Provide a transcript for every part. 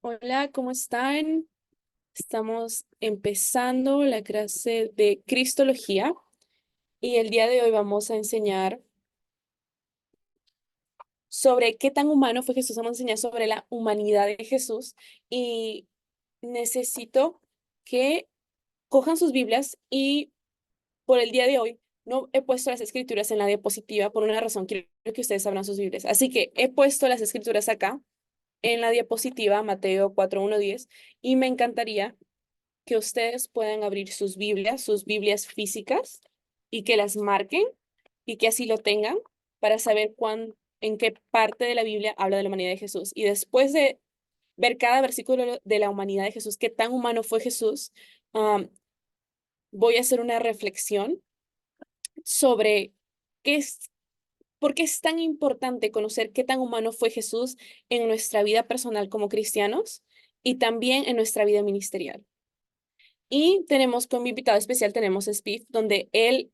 Hola, ¿cómo están? Estamos empezando la clase de Cristología y el día de hoy vamos a enseñar sobre qué tan humano fue Jesús. Vamos a enseñar sobre la humanidad de Jesús y necesito que cojan sus Biblias y por el día de hoy no he puesto las escrituras en la diapositiva por una razón. Quiero que ustedes abran sus Biblias. Así que he puesto las escrituras acá en la diapositiva, Mateo 4:1-10, y me encantaría que ustedes puedan abrir sus Biblias físicas, y que las marquen y que así lo tengan para saber en qué parte de la Biblia habla de la humanidad de Jesús. Y después de ver cada versículo de la humanidad de Jesús, qué tan humano fue Jesús, um, voy a hacer una reflexión sobre qué es, por qué es tan importante conocer qué tan humano fue Jesús en nuestra vida personal como cristianos y también en nuestra vida ministerial. Y tenemos como invitado especial, tenemos a Spiff, donde él,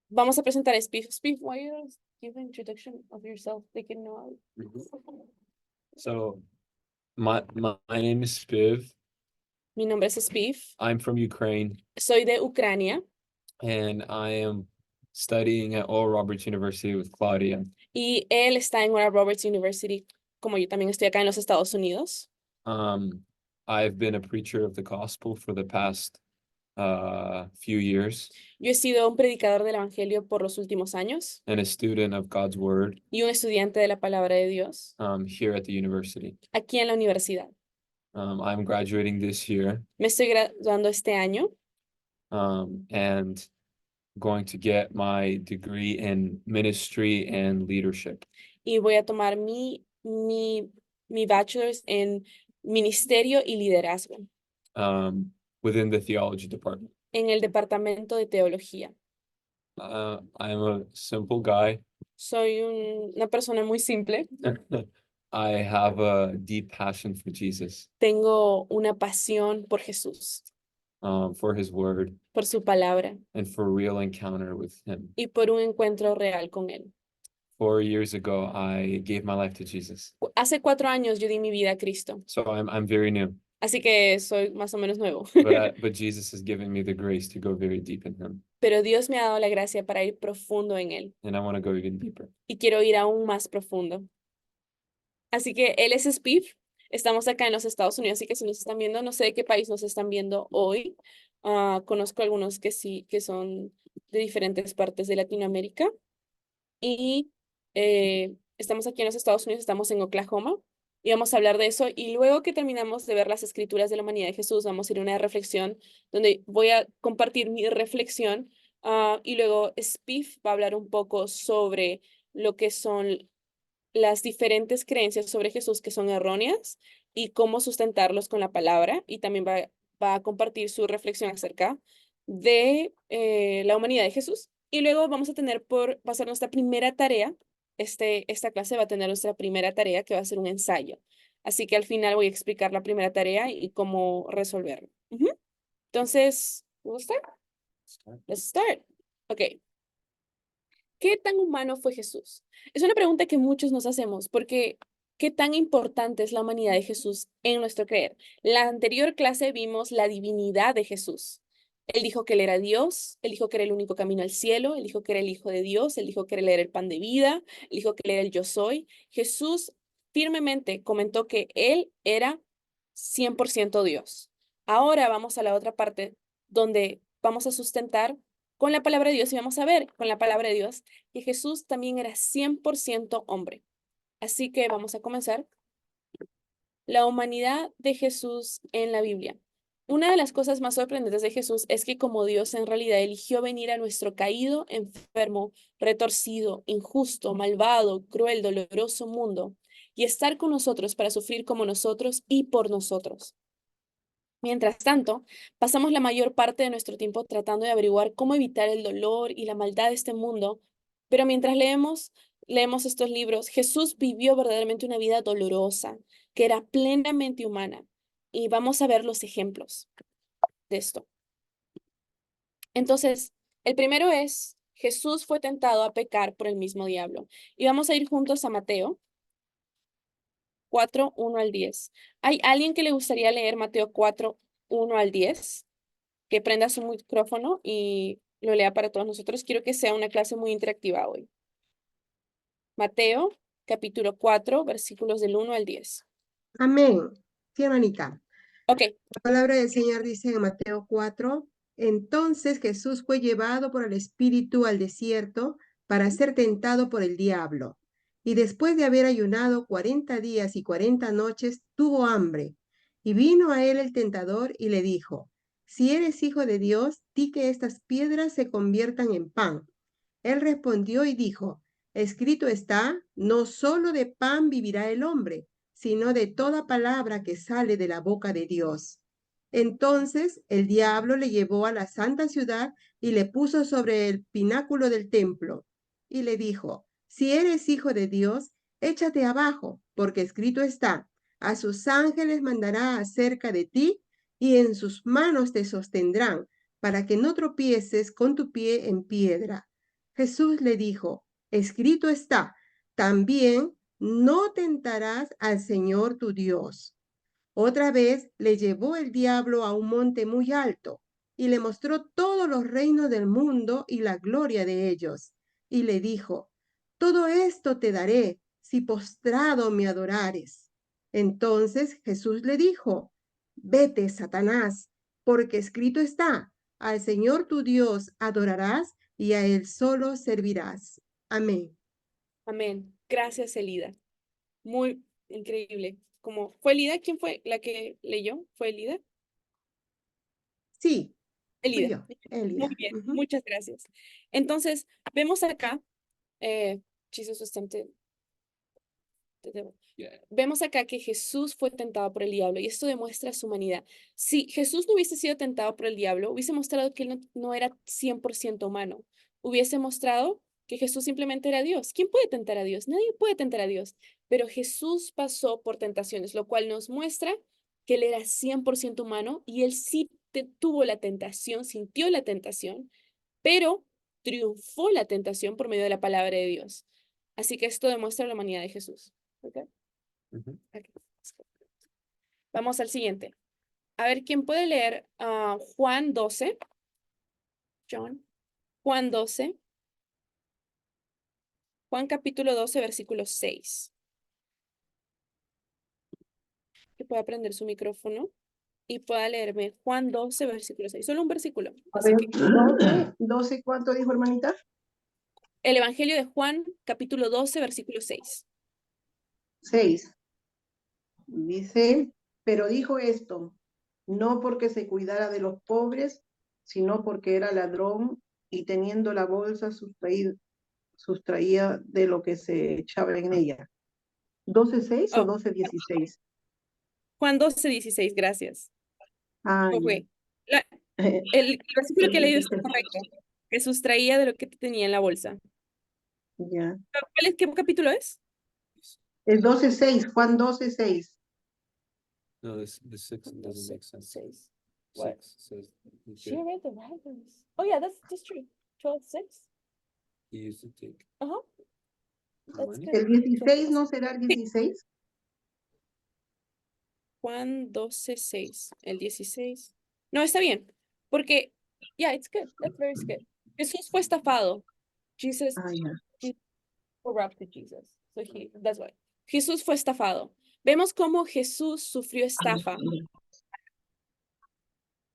vamos a presentar a Spiff. Spiff, why you give an introduction of yourself? They can know. So my name is Spiv. Mi nombre es Spiff, I'm from Ukraine, soy de Ucrania and I am studying at Oral Roberts University with Claudia. y él está en Oral Roberts University, como yo también estoy acá en los Estados Unidos. Um, I've been a preacher of the gospel for the past few years Yo he sido un predicador del Evangelio por los últimos años and a student of God's word y un estudiante de la palabra de Dios here at the university. aquí en la universidad. I'm graduating this year Me estoy graduando este año and going to get my degree in ministry and leadership. y voy a tomar mi bachelor's en ministerio y liderazgo Within the theology department. en el departamento de teología. I'm a simple guy. Soy una persona muy simple. I have a deep passion for Jesus, Tengo una pasión por Jesús, for his word, por su palabra and for real encounter with him. y por un encuentro real con él. 4 years ago, I gave my life to Jesus. Hace 4 años yo di mi vida a Cristo, So I'm very new, así que soy más o menos nuevo. but Jesus has given me the grace to go very deep in him, Pero Dios me ha dado la gracia para ir profundo en él and I want to go even deeper. y quiero ir aún más profundo. Así que él es Spiff. Estamos acá en los Estados Unidos, así que si nos están viendo, no sé de qué país nos están viendo hoy. Conozco algunos que sí, que son de diferentes partes de Latinoamérica. Y estamos aquí en los Estados Unidos, estamos en Oklahoma y vamos a hablar de eso. Y luego que terminamos de ver las escrituras de la humanidad de Jesús, vamos a ir a una reflexión donde voy a compartir mi reflexión, y luego Spiff va a hablar un poco sobre lo que son las diferentes creencias sobre Jesús que son erróneas y cómo sustentarlos con la palabra. Y también va a compartir su reflexión acerca de la humanidad de Jesús. Y luego va a ser nuestra primera tarea. Esta clase va a tener nuestra primera tarea, que va a ser un ensayo. Así que al final voy a explicar la primera tarea y cómo resolverlo. Ujú. Entonces, ¿we'll start? Let's start. Ok. ¿Qué tan humano fue Jesús? Es una pregunta que muchos nos hacemos, porque ¿qué tan importante es la humanidad de Jesús en nuestro creer? La anterior clase vimos la divinidad de Jesús. Él dijo que él era Dios, él dijo que era el único camino al cielo, él dijo que era el Hijo de Dios, él dijo que él era el pan de vida, él dijo que él era el yo soy. Jesús firmemente comentó que él era 100% Dios. Ahora vamos a la otra parte donde vamos a sustentar con la palabra de Dios y vamos a ver con la palabra de Dios que Jesús también era 100% hombre. Así que vamos a comenzar. La humanidad de Jesús en la Biblia. Una de las cosas más sorprendentes de Jesús es que como Dios en realidad eligió venir a nuestro caído, enfermo, retorcido, injusto, malvado, cruel, doloroso mundo y estar con nosotros para sufrir como nosotros y por nosotros. Mientras tanto, pasamos la mayor parte de nuestro tiempo tratando de averiguar cómo evitar el dolor y la maldad de este mundo, pero mientras leemos estos libros, Jesús vivió verdaderamente una vida dolorosa, que era plenamente humana, y vamos a ver los ejemplos de esto. Entonces, el primero es, Jesús fue tentado a pecar por el mismo diablo. Y vamos a ir juntos a Mateo 4, 1 al 10. ¿Hay alguien que le gustaría leer Mateo 4, 1 al 10? Que prenda su micrófono y lo lea para todos nosotros. Quiero que sea una clase muy interactiva hoy. Mateo, capítulo 4, versículos del 1 al 10. Amén. Sí, hermanita. Ok, La palabra del Señor dice en Mateo 4, entonces Jesús fue llevado por el Espíritu al desierto para ser tentado por el diablo. Y después de haber ayunado 40 días y 40 noches, tuvo hambre. Y vino a él el tentador y le dijo, si eres hijo de Dios, di que estas piedras se conviertan en pan. Él respondió y dijo, escrito está, no solo de pan vivirá el hombre, sino de toda palabra que sale de la boca de Dios. Entonces el diablo le llevó a la santa ciudad y le puso sobre el pináculo del templo y le dijo, si eres hijo de Dios, échate abajo, porque escrito está, a sus ángeles mandará acerca de ti y en sus manos te sostendrán, para que no tropieces con tu pie en piedra. Jesús le dijo, escrito está, también no tentarás al Señor tu Dios. Otra vez le llevó el diablo a un monte muy alto y le mostró todos los reinos del mundo y la gloria de ellos. Y le dijo, todo esto te daré si postrado me adorares. Entonces Jesús le dijo, vete, Satanás, porque escrito está, al Señor tu Dios adorarás y a él solo servirás. Amén. amén. Gracias, Elida. Muy increíble. ¿Fue Elida? ¿Quién fue la que leyó? ¿Fue Elida? Sí, fui Elida. yo, Muy Elida. bien, muchas gracias. Entonces, vemos acá, Jesus was tempted. Vemos acá que Jesús fue tentado por el diablo y esto demuestra su humanidad. Si Jesús no hubiese sido tentado por el diablo, hubiese mostrado que él no era 100% humano. Hubiese mostrado que Jesús simplemente era Dios. ¿Quién puede tentar a Dios? Nadie puede tentar a Dios. Pero Jesús pasó por tentaciones, lo cual nos muestra que él era 100% humano y él sí tuvo la tentación, sintió la tentación, pero triunfó la tentación por medio de la palabra de Dios. Así que esto demuestra la humanidad de Jesús. ¿Ok? Ok. Vamos al siguiente. A ver, ¿quién puede leer Juan 12? John. Juan 12. Juan capítulo 12, versículo 6. Que pueda prender su micrófono y pueda leerme Juan 12, versículo 6. Solo un versículo. A Así ver, que 12, ¿cuánto dijo, hermanita? el Evangelio de Juan capítulo 12, versículo 6. 6. Dice, pero dijo esto, no porque se cuidara de los pobres, sino porque era ladrón y teniendo la bolsa sustraía de lo que se echaba en ella. ¿12:6 o Oh, 12:16? Juan 12, 16. Gracias. Ah, Oh, ya. wait. El versículo que he leído está correcto. Que sustraía de lo que tenía en la bolsa. Ya. ¿Qué capítulo es? El 12:6, Juan 12:6. No, the six doesn't make sense. 6. What? 6 says She read the right ones. Oh, yeah, that's true. 12, 6. he used to take Uh-huh. That's money. good. ¿El 16 no será el 16? Juan 12, 6. El 16. No, está bien. Porque, yeah, it's good. That's very good. Jesús fue estafado. Jesus, Ah, ya. Jesus corrupted Jesus. So that's why. Jesús fue estafado. Vemos cómo Jesús sufrió estafa.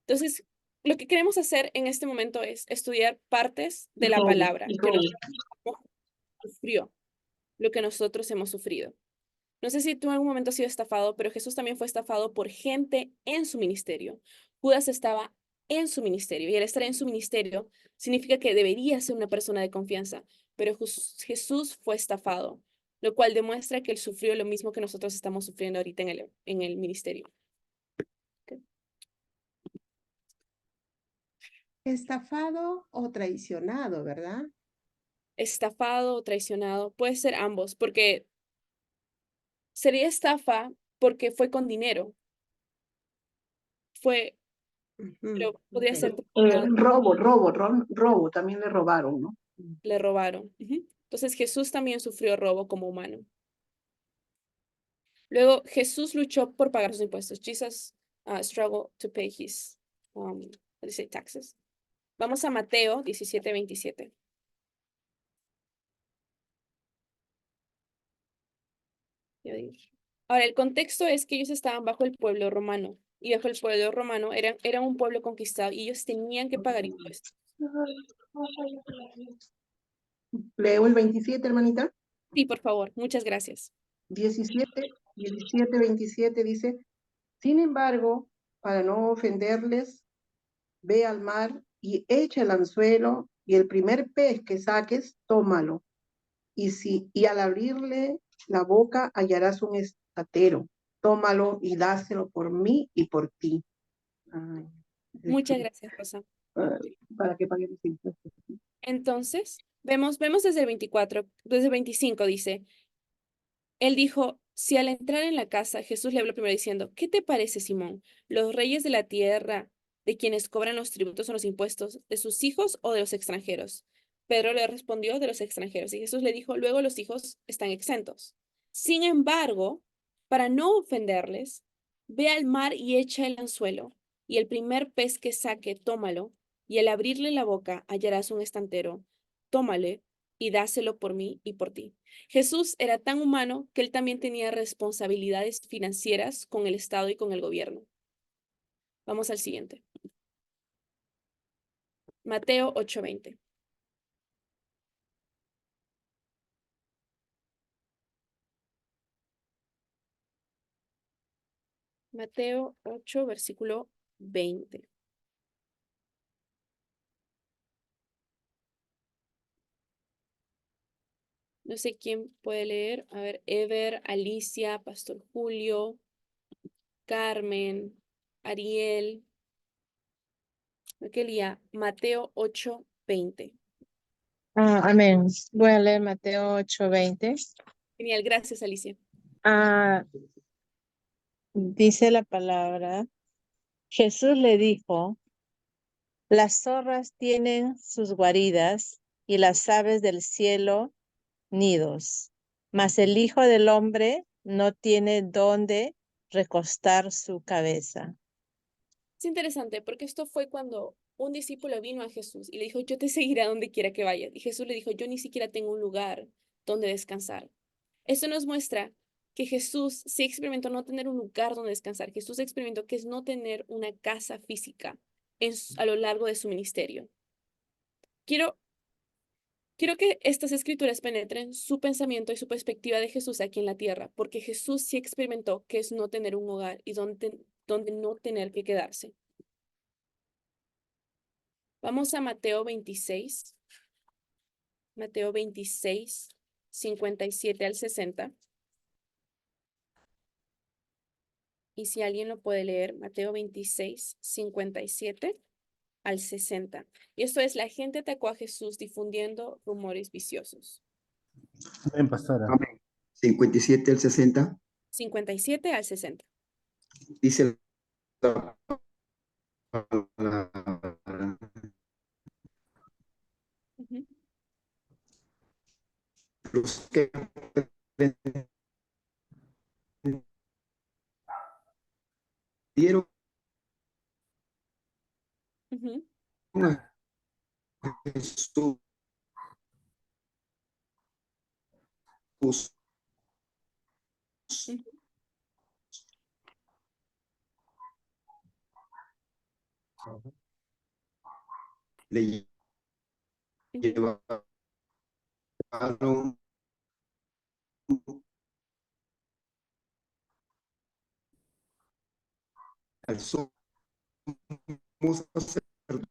Entonces, lo que queremos hacer en este momento es estudiar partes de la palabra que nos sufrió, lo que nosotros hemos sufrido. No sé si tú en algún momento has sido estafado, pero Jesús también fue estafado por gente en su ministerio. Judas estaba en su ministerio y al estar en su ministerio significa que debería ser una persona de confianza, pero Jesús fue estafado, lo cual demuestra que él sufrió lo mismo que nosotros estamos sufriendo ahorita en el ministerio. Estafado o traicionado, ¿verdad? Estafado o traicionado, puede ser ambos, porque sería estafa porque fue con dinero, pero podría ser traicionado, Robo, también le robaron, ¿no? le robaron. Entonces Jesús también sufrió robo como humano. Luego, Jesús luchó por pagar sus impuestos. Jesus struggled to pay his, what do you say, taxes. Vamos a Mateo 17:27. Ahora, el contexto es que ellos estaban bajo el pueblo romano. Y bajo el pueblo romano era un pueblo conquistado y ellos tenían que pagar impuestos. Leo el 27, hermanita. Sí, por favor, muchas gracias. 17, 27 dice, sin embargo, para no ofenderles, ve al mar y echa el anzuelo y el primer pez que saques, tómalo. Y al abrirle la boca hallarás un estatero. Tómalo y dáselo por mí y por ti. Ay, Muchas gracias, Rosa. para que paguemos impuestos. Entonces, vemos desde el 24, desde el 25 dice, él dijo, si al entrar en la casa, Jesús le habló primero diciendo, ¿qué te parece, Simón? ¿Los reyes de la tierra, de quienes cobran los tributos o los impuestos, de sus hijos o de los extranjeros? Pedro le respondió, de los extranjeros. Y Jesús le dijo, luego los hijos están exentos. Sin embargo, para no ofenderles, ve al mar y echa el anzuelo, y el primer pez que saque, tómalo, y al abrirle la boca hallarás un estantero. Tómale y dáselo por mí y por ti. Jesús era tan humano que él también tenía responsabilidades financieras con el Estado y con el gobierno. Vamos al siguiente. Mateo 8:20. Mateo 8, versículo 20. No sé quién puede leer. A ver, Ever, Alicia, Pastor Julio, Carmen, Ariel. ¿Qué leía? Mateo 8:20. Amén. Voy a leer Mateo 8:20. Genial, gracias, Alicia. Dice la palabra, Jesús le dijo, las zorras tienen sus guaridas y las aves del cielo nidos, mas el Hijo del Hombre no tiene dónde recostar su cabeza. Es interesante porque esto fue cuando un discípulo vino a Jesús y le dijo, yo te seguiré a donde quiera que vayas. Y Jesús le dijo, yo ni siquiera tengo un lugar donde descansar. Esto nos muestra que Jesús sí experimentó no tener un lugar donde descansar. Jesús experimentó que es no tener una casa física a lo largo de su ministerio. Quiero que estas escrituras penetren su pensamiento y su perspectiva de Jesús aquí en la tierra, porque Jesús sí experimentó que es no tener un hogar y donde no tener que quedarse. Vamos a Mateo 26. Mateo 26, 57 al 60. Y si alguien lo puede leer, Mateo 26, 57 al 60. Y esto es, la gente atacó a Jesús difundiendo rumores viciosos. Amén, pastora. Amén. 57 al 60 57 al 60. dice la palabra, Ujú, los que dieron ujú, a Jesús ujú, le ujú. llevaron al sumo sacerdote.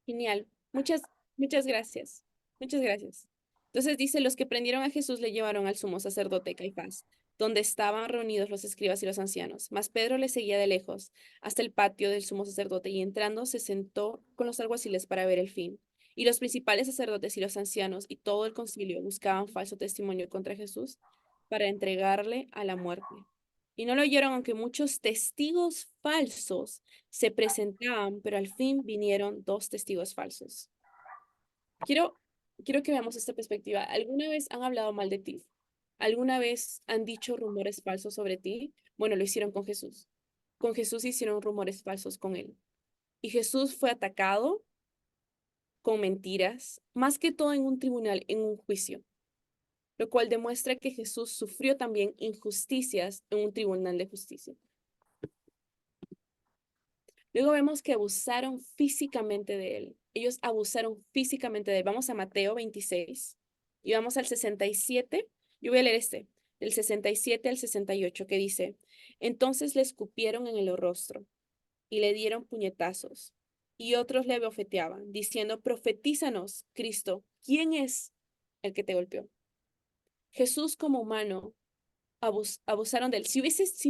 Genial. Muchas gracias. Muchas gracias. Entonces dice, los que prendieron a Jesús le llevaron al sumo sacerdote Caifás, donde estaban reunidos los escribas y los ancianos. Mas Pedro le seguía de lejos hasta el patio del sumo sacerdote y entrando se sentó con los alguaciles para ver el fin. Y los principales sacerdotes y los ancianos y todo el concilio buscaban falso testimonio contra Jesús para entregarle a la muerte. Y no lo oyeron, aunque muchos testigos falsos se presentaban, pero al fin vinieron 2 testigos falsos. Quiero quiero que veamos esta perspectiva. ¿Alguna vez han hablado mal de ti? ¿Alguna vez han dicho rumores falsos sobre ti? Bueno, lo hicieron con Jesús. Con Jesús hicieron rumores falsos con él. Y Jesús fue atacado con mentiras, más que todo en un tribunal, en un juicio, lo cual demuestra que Jesús sufrió también injusticias en un tribunal de justicia. Luego vemos que abusaron físicamente de él. Ellos abusaron físicamente de él. Vamos a Mateo 26 y vamos al 67. Yo voy a leer del 67 al 68, que dice: Entonces le escupieron en el rostro y le dieron puñetazos. Y otros le abofeteaban, diciendo: Profetízanos, Cristo, ¿quién es el que te golpeó? Jesús, como humano, abusaron de él. Si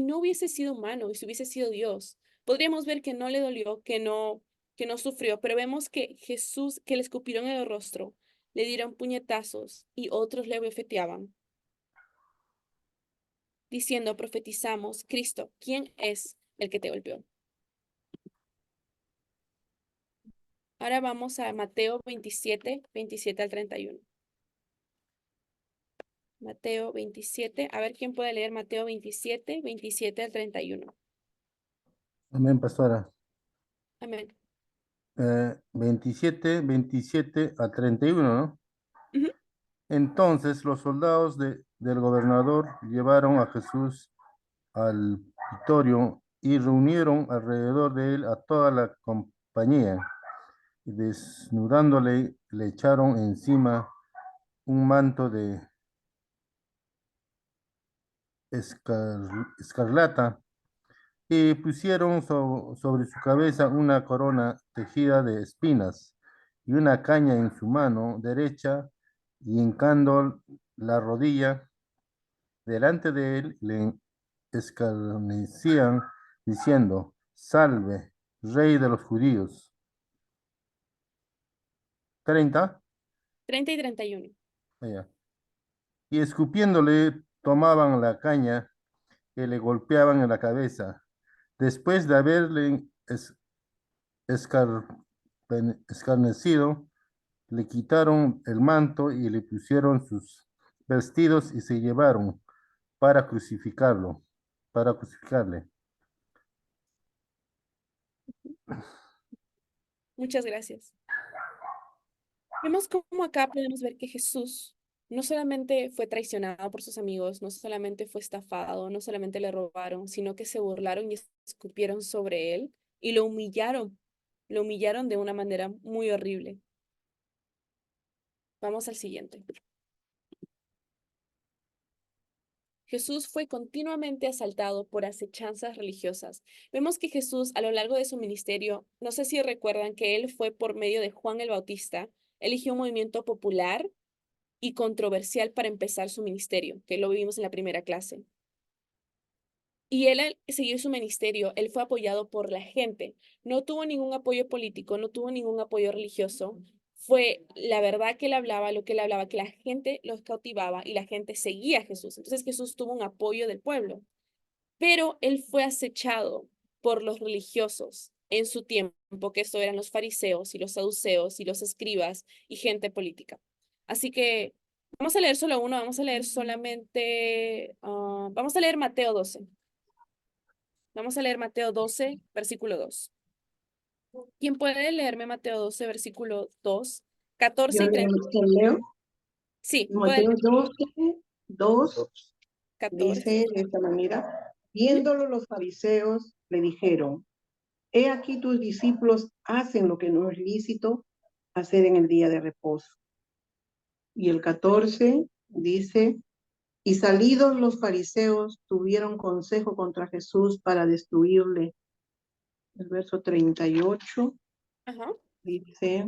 no hubiese sido humano y si hubiese sido Dios, podríamos ver que no le dolió, que no sufrió, pero vemos que Jesús, que le escupieron en el rostro, le dieron puñetazos y otros le abofeteaban, diciendo: Profetizamos, Cristo, ¿quién es el que te golpeó? Ahora vamos a Mateo 27, 27 al 31. Mateo 27, a ver quién puede leer Mateo 27, 27 al 31. Amén, pastora. Amén. 27 a 31, ¿no? Ujú. Entonces los soldados del gobernador llevaron a Jesús al pretorio y reunieron alrededor de él a toda la compañía. Y desnudándole, le echaron encima un manto de escarlata y pusieron sobre su cabeza una corona tejida de espinas y una caña en su mano derecha, y hincando la rodilla delante de él, le escarnecían diciendo: Salve, Rey de los judíos. 30. 30 y 31. Allá. Y escupiéndole, tomaban la caña que le golpeaban en la cabeza. Después de haberle escarnecido, le quitaron el manto y le pusieron sus vestidos y se llevaron para crucificarlo, para crucificarle. Muchas gracias. Vemos cómo acá podemos ver que Jesús no solamente fue traicionado por sus amigos, no solamente fue estafado, no solamente le robaron, sino que se burlaron y escupieron sobre él y lo humillaron de una manera muy horrible. Vamos al siguiente. Jesús fue continuamente asaltado por acechanzas religiosas. Vemos que Jesús, a lo largo de su ministerio, no sé si recuerdan que él fue por medio de Juan el Bautista, eligió un movimiento popular y controversial para empezar su ministerio, que lo vimos en la primera clase. Y él, al seguir su ministerio, él fue apoyado por la gente. No tuvo ningún apoyo político, no tuvo ningún apoyo religioso. Fue la verdad que él hablaba, lo que él hablaba, que la gente los cautivaba y la gente seguía a Jesús. Entonces Jesús tuvo un apoyo del pueblo. Pero él fue acechado por los religiosos en su tiempo, que esto eran los fariseos y los saduceos y los escribas y gente política. Así que vamos a leer solo uno, vamos a leer solamente, vamos a leer Mateo 12. Vamos a leer Mateo 12, versículo 2. ¿Quién puede leerme Mateo 12, versículo 2, 14 Yo y 30? leo Sí, puede Mateo leer 12, 2, 14. dice de esta manera: viéndolo los fariseos, le dijeron: He aquí tus discípulos hacen lo que no es lícito hacer en el día de reposo. Y el 14 dice: y salidos los fariseos tuvieron consejo contra Jesús para destruirle. El verso 38 Ajá. dice: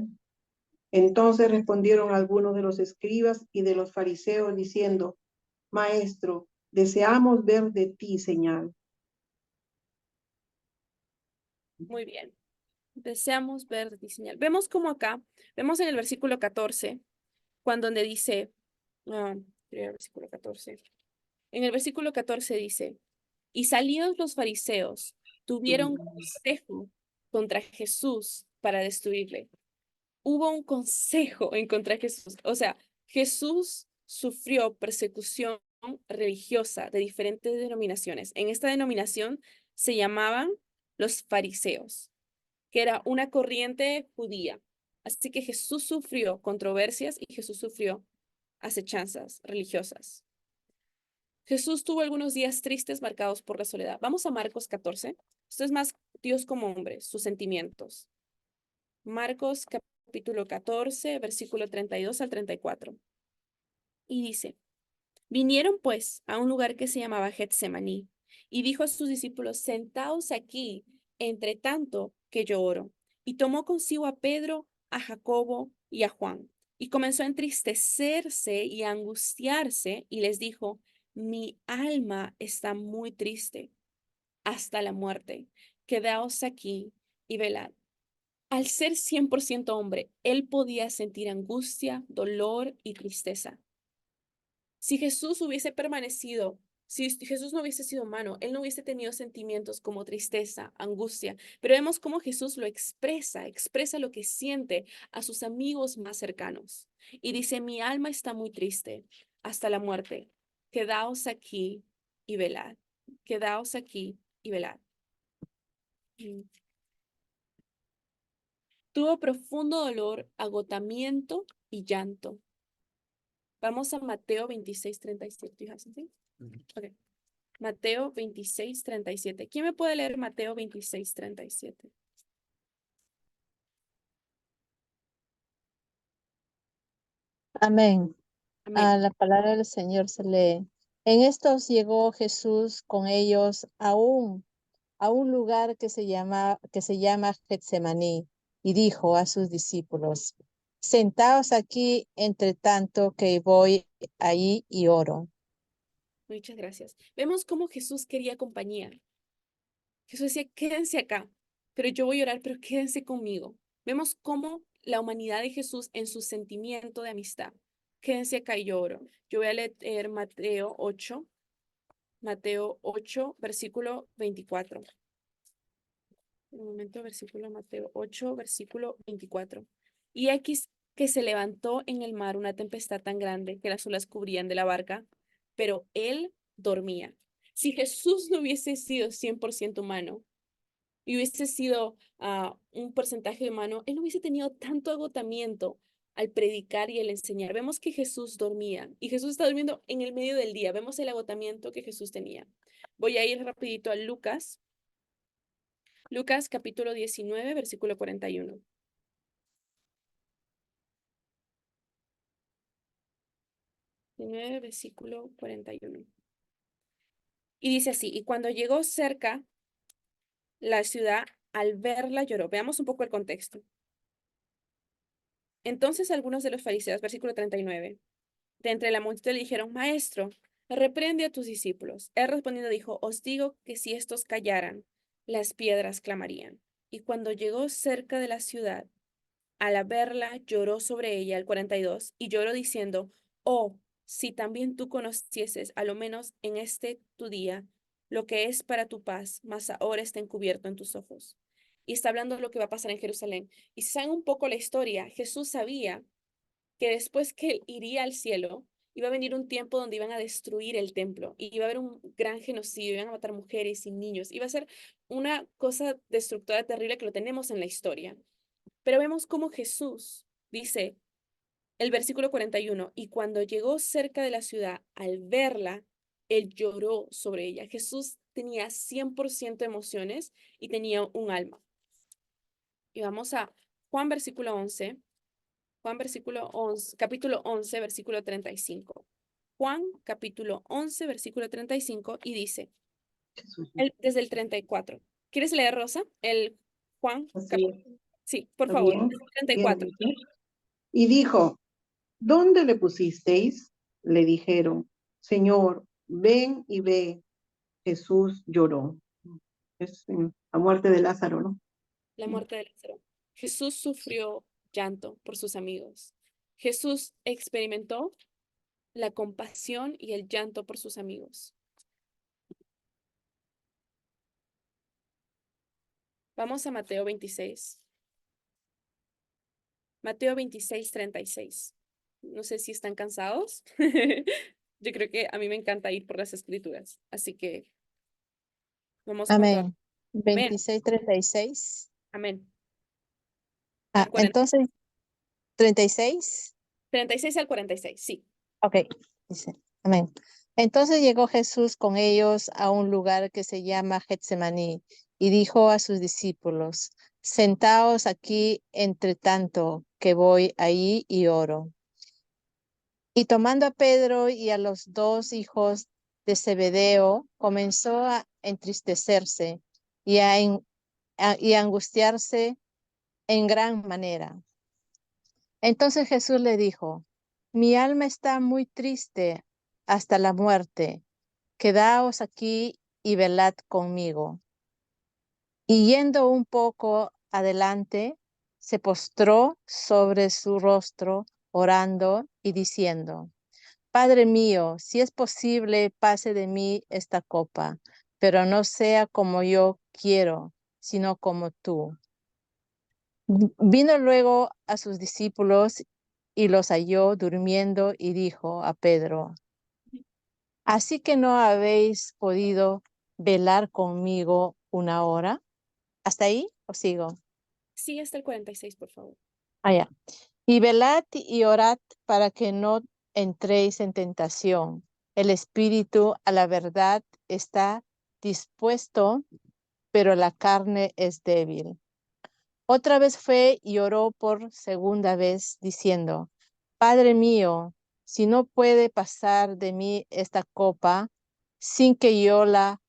entonces respondieron algunos de los escribas y de los fariseos diciendo: Maestro, deseamos ver de ti señal. Muy bien. Deseamos ver de ti señal. Vemos como acá, vemos en el versículo 14, cuando donde dice, el versículo 14. En el versículo 14 dice: y salidos los fariseos, tuvieron consejo contra Jesús para destruirle. hubo un consejo en contra de Jesús. O sea, Jesús sufrió persecución religiosa de diferentes denominaciones. En esta denominación se llamaban los fariseos, que era una corriente judía. Así que Jesús sufrió controversias y Jesús sufrió acechanzas religiosas. Jesús tuvo algunos días tristes marcados por la soledad. Vamos a Marcos 14. Esto es más Dios como hombre, sus sentimientos. Marcos capítulo 14, versículo 32 al 34. Y dice, vinieron pues a un lugar que se llamaba Getsemaní, y dijo a sus discípulos, sentaos aquí, entre tanto que yo oro. Y tomó consigo a Pedro, a Jacobo y a Juan, y comenzó a entristecerse y a angustiarse, y les dijo, mi alma está muy triste hasta la muerte. Quedaos aquí y velad. Al ser 100% hombre, él podía sentir angustia, dolor y tristeza. Si Jesús hubiese permanecido, si Jesús no hubiese sido humano, él no hubiese tenido sentimientos como tristeza, angustia, pero vemos cómo Jesús lo expresa lo que siente a sus amigos más cercanos. Y dice, mi alma está muy triste hasta la muerte. Quedaos aquí y velad. Quedaos aquí y velad. Tuvo profundo dolor, agotamiento y llanto. Vamos a Mateo 26:37. ¿You have something? Okay. Mateo 26:37. ¿Quién me puede leer Mateo 26:37? Amén. Amén. La palabra del Señor se lee. En estos llegó Jesús con ellos a un lugar que se llama Getsemaní, y dijo a sus discípulos, sentaos aquí entre tanto que voy ahí y oro. Muchas gracias. Vemos cómo Jesús quería compañía. Jesús decía, quédense acá, pero yo voy a orar, pero quédense conmigo. Vemos cómo la humanidad de Jesús en su sentimiento de amistad. Quédense acá y yo oro. Yo voy a leer Mateo 8, versículo 24. Un momento, versículo Mateo 8, versículo 24. Y aquí que se levantó en el mar una tempestad tan grande que las olas cubrían de la barca, pero él dormía. Si Jesús no hubiese sido 100% humano y hubiese sido un porcentaje humano, él no hubiese tenido tanto agotamiento al predicar y al enseñar. Vemos que Jesús dormía y Jesús está durmiendo en el medio del día. Vemos el agotamiento que Jesús tenía. Voy a ir rapidito a Lucas. Lucas capítulo 19, versículo 41. Versículo 41. Y dice así, y cuando llegó cerca la ciudad, al verla lloró. Veamos un poco el contexto. Entonces algunos de los fariseos, versículo 39, de entre la multitud le dijeron, maestro, reprende a tus discípulos. Él respondiendo dijo, os digo que si estos callaran, las piedras clamarían. Y cuando llegó cerca de la ciudad, al verla, lloró sobre ella, el 42, y lloró diciendo, oh, si también tú conocieses, a lo menos en este tu día, lo que es para tu paz, mas ahora está encubierto en tus ojos. Y está hablando de lo que va a pasar en Jerusalén. Y si saben un poco la historia, Jesús sabía que después que él iría al cielo, iba a venir un tiempo donde iban a destruir el templo, y iba a haber un gran genocidio, iban a matar mujeres y niños, iba a ser una cosa destructora terrible que lo tenemos en la historia. Pero vemos cómo Jesús dice, el versículo 41, y cuando llegó cerca de la ciudad, al verla, él lloró sobre ella. Jesús tenía 100% emociones y tenía un alma. Y vamos a Juan versículo 11, Juan versículo 11, capítulo 11, versículo 35. Juan capítulo 11, versículo 35, y dice, desde el 34. ¿Quieres leer, Rosa? El Juan, Así es. sí, por ¿Está favor, bien? desde el Bien, 34. dice. Y dijo, ¿dónde le pusisteis? Le dijeron, Señor, ven y ve. Jesús lloró. Es la muerte de Lázaro, ¿no? La muerte de Lázaro. Jesús sufrió llanto por sus amigos. Jesús experimentó la compasión y el llanto por sus amigos. Vamos a Mateo 26. Mateo 26:36. No sé si están cansados. Yo creo que a mí me encanta ir por las escrituras. Así que vamos con todo. Amén. Amén. 26:36. Amén. Ah, Al 40 entonces, 36. 36 al 46, sí. Ok, dice, amén. Entonces llegó Jesús con ellos a un lugar que se llama Getsemaní y dijo a sus discípulos, sentaos aquí entre tanto que voy ahí y oro. Y tomando a Pedro y a los dos hijos de Zebedeo, comenzó a entristecerse y y a angustiarse en gran manera. Entonces Jesús le dijo, mi alma está muy triste hasta la muerte. Quedaos aquí y velad conmigo. Y yendo un poco adelante, se postró sobre su rostro, orando y diciendo, Padre mío, si es posible, pase de mí esta copa, pero no sea como yo quiero, sino como tú. Vino luego a sus discípulos y los halló durmiendo y dijo a Pedro, ¿así que no habéis podido velar conmigo una hora? ¿Hasta ahí o sigo? Sí, hasta el 46, por favor. Allá. Y velad y orad para que no entréis en tentación. El espíritu a la verdad está dispuesto, pero la carne es débil. Otra vez fue y oró por segunda vez, diciendo, Padre mío, si no puede pasar de mí esta copa sin que yo la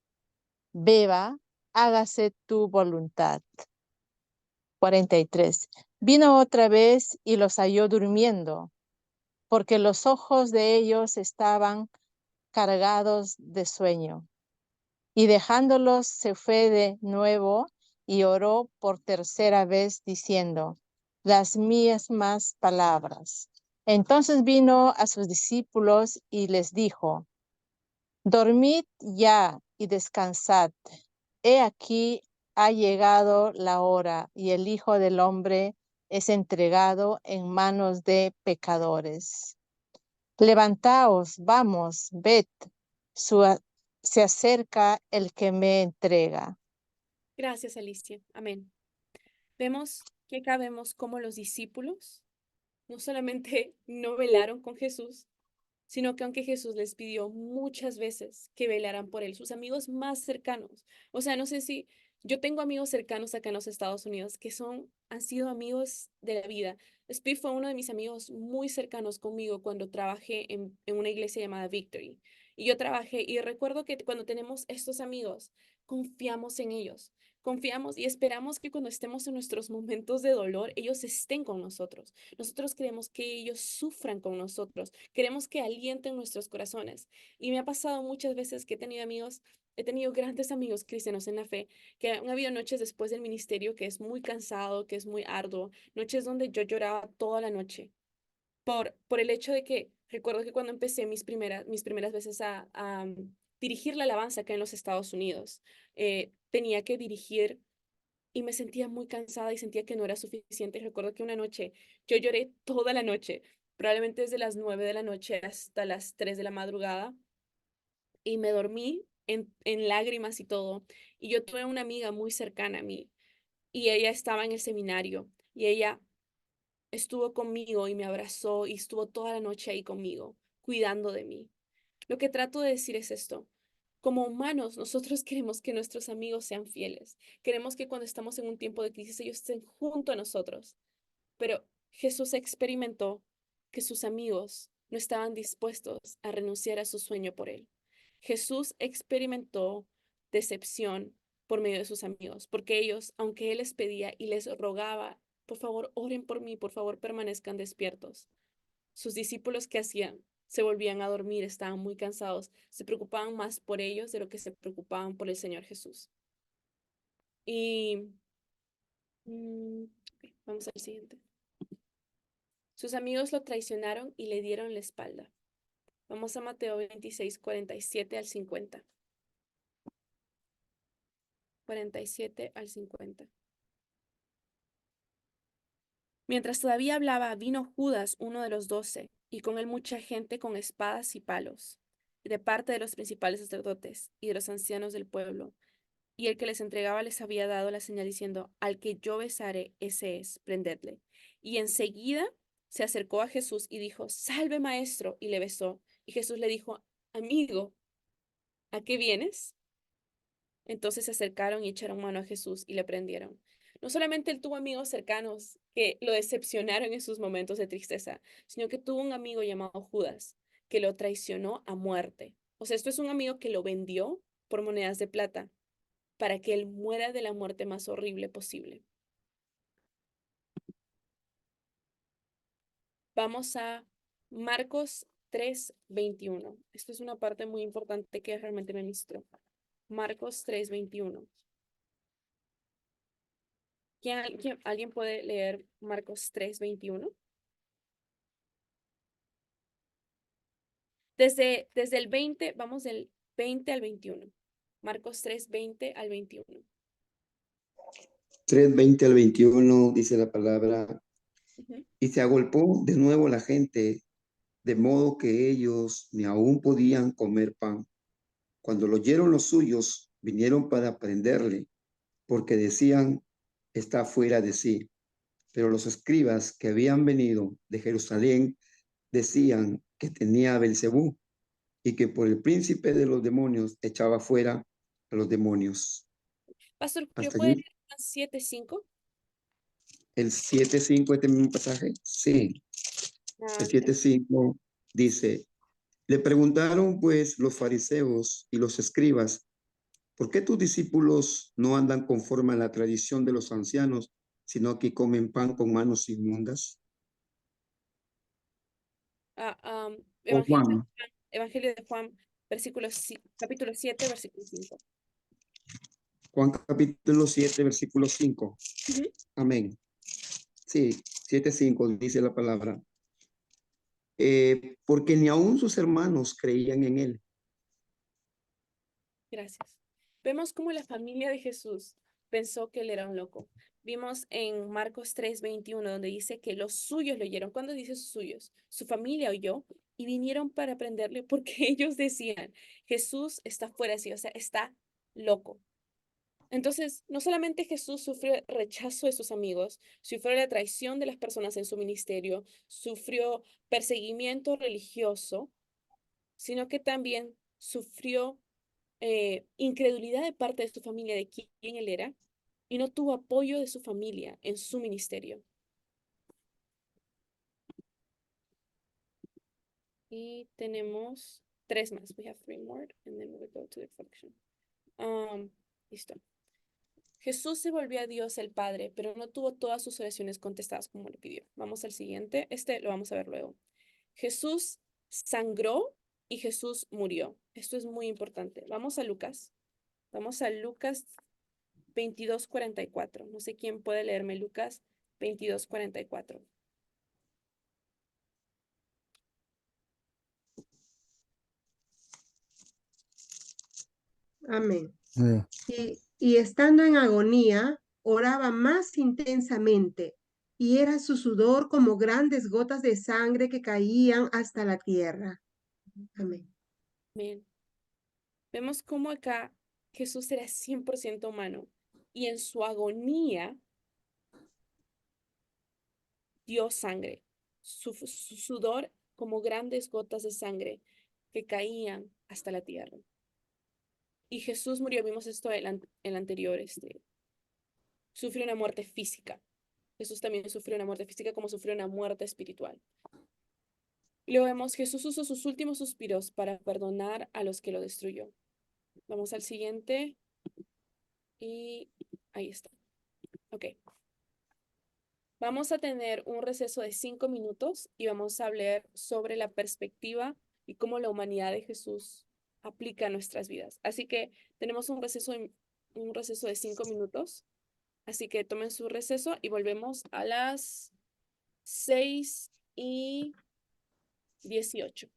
beba, hágase tu voluntad. 43. Vino otra vez y los halló durmiendo, porque los ojos de ellos estaban cargados de sueño. Y dejándolos se fue de nuevo y oró por tercera vez diciendo, las mismas palabras. Entonces vino a sus discípulos y les dijo, dormid ya y descansad. He aquí ha llegado la hora y el Hijo del Hombre es entregado en manos de pecadores. Levantaos, vamos, ved, se acerca el que me entrega. Gracias, Alicia. Amén. Vemos que acá vemos cómo los discípulos no solamente no velaron con Jesús, sino que aunque Jesús les pidió muchas veces que velaran por él, sus amigos más cercanos. O sea, no sé si yo tengo amigos cercanos acá en los Estados Unidos que han sido amigos de la vida. Speed fue uno de mis amigos muy cercanos conmigo cuando trabajé en una iglesia llamada Victory. Y yo trabajé y recuerdo que cuando tenemos estos amigos, confiamos en ellos. Confiamos y esperamos que cuando estemos en nuestros momentos de dolor, ellos estén con nosotros. Nosotros queremos que ellos sufran con nosotros. Queremos que alienten nuestros corazones. Y me ha pasado muchas veces que he tenido amigos, he tenido grandes amigos cristianos en la fe, que han habido noches después del ministerio que es muy cansado, que es muy arduo, noches donde yo lloraba toda la noche por el hecho de que recuerdo que cuando empecé mis primeras veces a dirigir la alabanza acá en los Estados Unidos, tenía que dirigir y me sentía muy cansada y sentía que no era suficiente. Recuerdo que una noche yo lloré toda la noche, probablemente desde las 9 de la noche hasta las 3 de la madrugada, y me dormí en lágrimas y todo. Y yo tuve una amiga muy cercana a mí y ella estaba en el seminario y ella estuvo conmigo y me abrazó y estuvo toda la noche ahí conmigo, cuidando de mí. Lo que trato de decir es esto. Como humanos, nosotros queremos que nuestros amigos sean fieles. Queremos que cuando estamos en un tiempo de crisis ellos estén junto a nosotros. Pero Jesús experimentó que sus amigos no estaban dispuestos a renunciar a su sueño por él. Jesús experimentó decepción por medio de sus amigos, porque ellos, aunque él les pedía y les rogaba, por favor, oren por mí, por favor, permanezcan despiertos. Sus discípulos, ¿qué hacían? Se volvían a dormir, estaban muy cansados, se preocupaban más por ellos de lo que se preocupaban por el Señor Jesús. Y vamos al siguiente. Sus amigos lo traicionaron y le dieron la espalda. Vamos a Mateo 26, 47 al 50. 47 al 50. Mientras todavía hablaba, vino Judas, uno de los 12, y con él mucha gente con espadas y palos, de parte de los principales sacerdotes y de los ancianos del pueblo. Y el que les entregaba les había dado la señal diciendo, al que yo besare, ese es, prendedle. Y enseguida se acercó a Jesús y dijo, salve maestro, y le besó. Y Jesús le dijo, amigo, ¿a qué vienes? Entonces se acercaron y echaron mano a Jesús y le prendieron. No solamente él tuvo amigos cercanos que lo decepcionaron en sus momentos de tristeza, sino que tuvo un amigo llamado Judas que lo traicionó a muerte. O sea, esto es un amigo que lo vendió por monedas de plata para que él muera de la muerte más horrible posible. Vamos a Marcos 3:21. Esto es una parte muy importante que realmente me ministró. Marcos 3:21. ¿Alguien puede leer Marcos 3:21? Desde el 20, vamos del 20 al 21. Marcos 3:20 al 21. 3:20 al 21 dice la palabra, Ujú. y se agolpó de nuevo la gente, de modo que ellos ni aún podían comer pan. Cuando lo oyeron los suyos, vinieron para prenderle, porque decían, está fuera de sí. Pero los escribas que habían venido de Jerusalén decían que tenía Belcebú y que por el príncipe de los demonios echaba fuera a los demonios. Pastor Julio, Hasta ¿puede allí, leer Juan 7:5? el 7:5, este mismo pasaje. Sí, el 7:5 dice, le preguntaron pues los fariseos y los escribas, ¿por qué tus discípulos no andan conforme a la tradición de los ancianos, sino que comen pan con manos inmundas? O Juan, Evangelio de Juan, capítulo 7, versículo 5. Juan capítulo 7, versículo 5. Ujú. Amén. Sí, 7:5 dice la palabra. Porque ni aun sus hermanos creían en él. Gracias. Vemos cómo la familia de Jesús pensó que él era un loco. Vimos en Marcos 3:21, donde dice que los suyos lo oyeron. ¿Cuándo dice sus suyos? Su familia oyó y vinieron para prenderle porque ellos decían, Jesús está fuera de sí, o sea, está loco. Entonces, no solamente Jesús sufrió rechazo de sus amigos, sufrió la traición de las personas en su ministerio, sufrió perseguimiento religioso, sino que también sufrió incredulidad de parte de su familia de quién él era y no tuvo apoyo de su familia en su ministerio. Y tenemos tres más. We have three more and then we'll go to the reflection. Listo. Jesús se volvió a Dios el Padre, pero no tuvo todas sus oraciones contestadas como lo pidió. Vamos al siguiente. Este lo vamos a ver luego. Jesús sangró y Jesús murió. Esto es muy importante. Vamos a Lucas. Vamos a Lucas 22:44. No sé quién puede leerme Lucas 22:44. Amén. Sí. Y estando en agonía, oraba más intensamente, y era su sudor como grandes gotas de sangre que caían hasta la tierra. Amén. Bien. Vemos cómo acá Jesús era 100% humano y en su agonía dio sangre. Su sudor como grandes gotas de sangre que caían hasta la tierra. Y Jesús murió, vimos esto el anterior, sufrió una muerte física. Jesús también sufrió una muerte física como sufrió una muerte espiritual. Y luego vemos, Jesús usó sus últimos suspiros para perdonar a los que lo destruyó. Vamos al siguiente. Y ahí está. Ok. Vamos a tener un receso de 5 minutos y vamos a hablar sobre la perspectiva y cómo la humanidad de Jesús aplica a nuestras vidas. Así que tenemos un receso de 5 minutos. Así que tomen su receso y volvemos a las 6:18.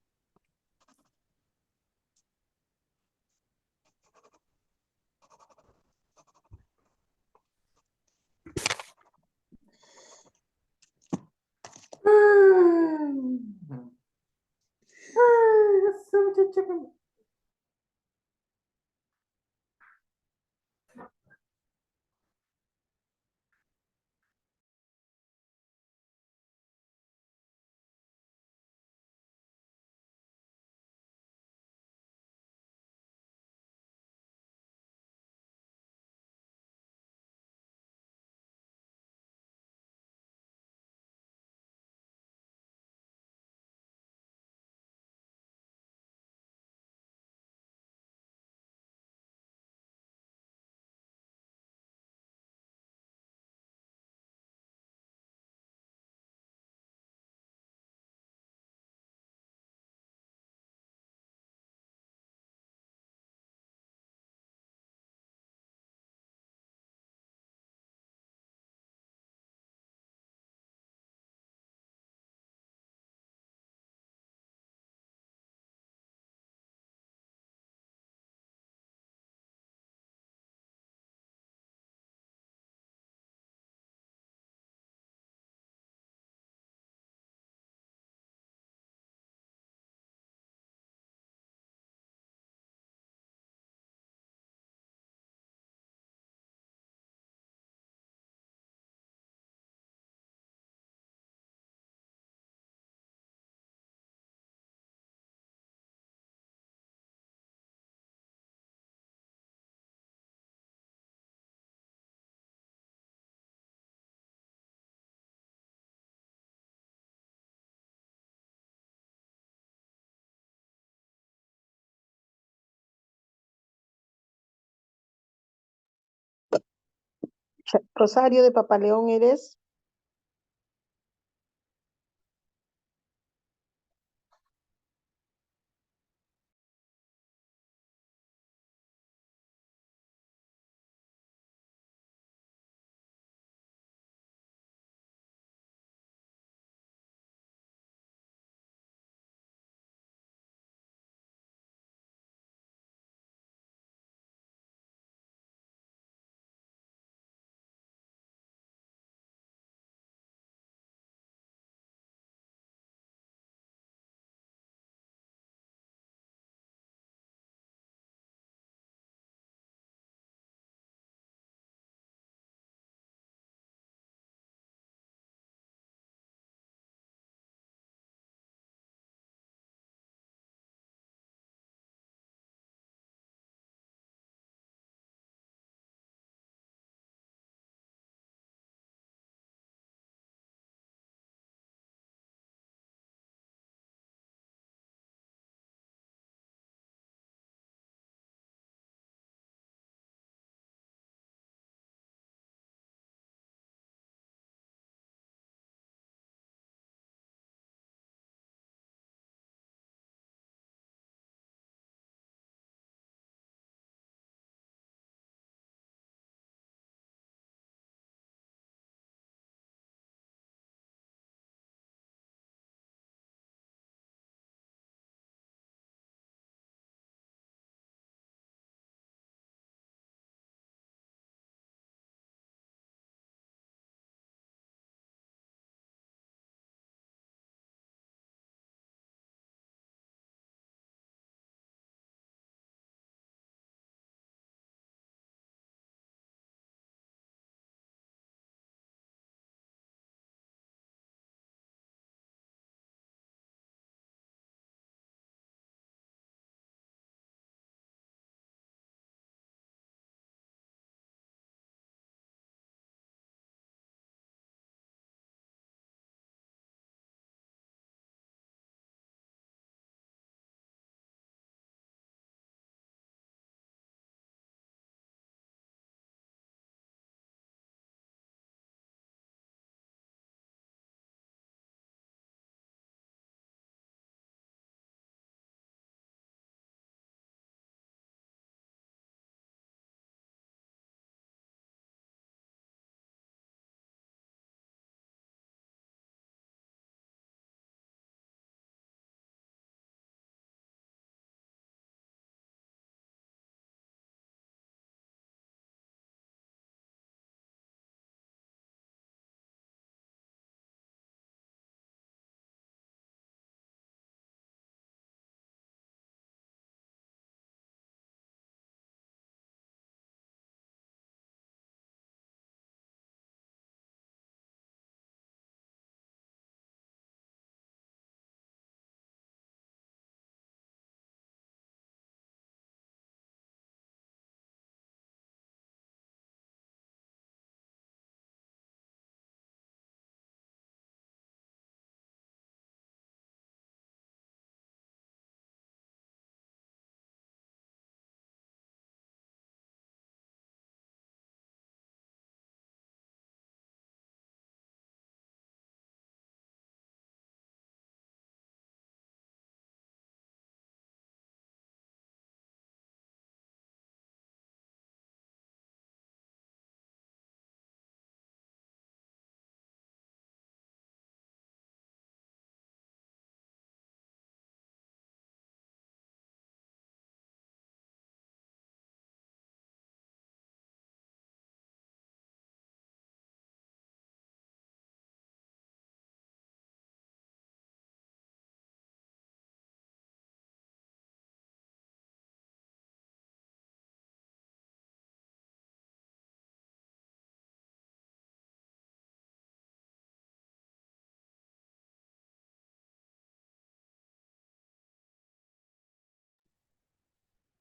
Rosario de Papaleón, ¿eres?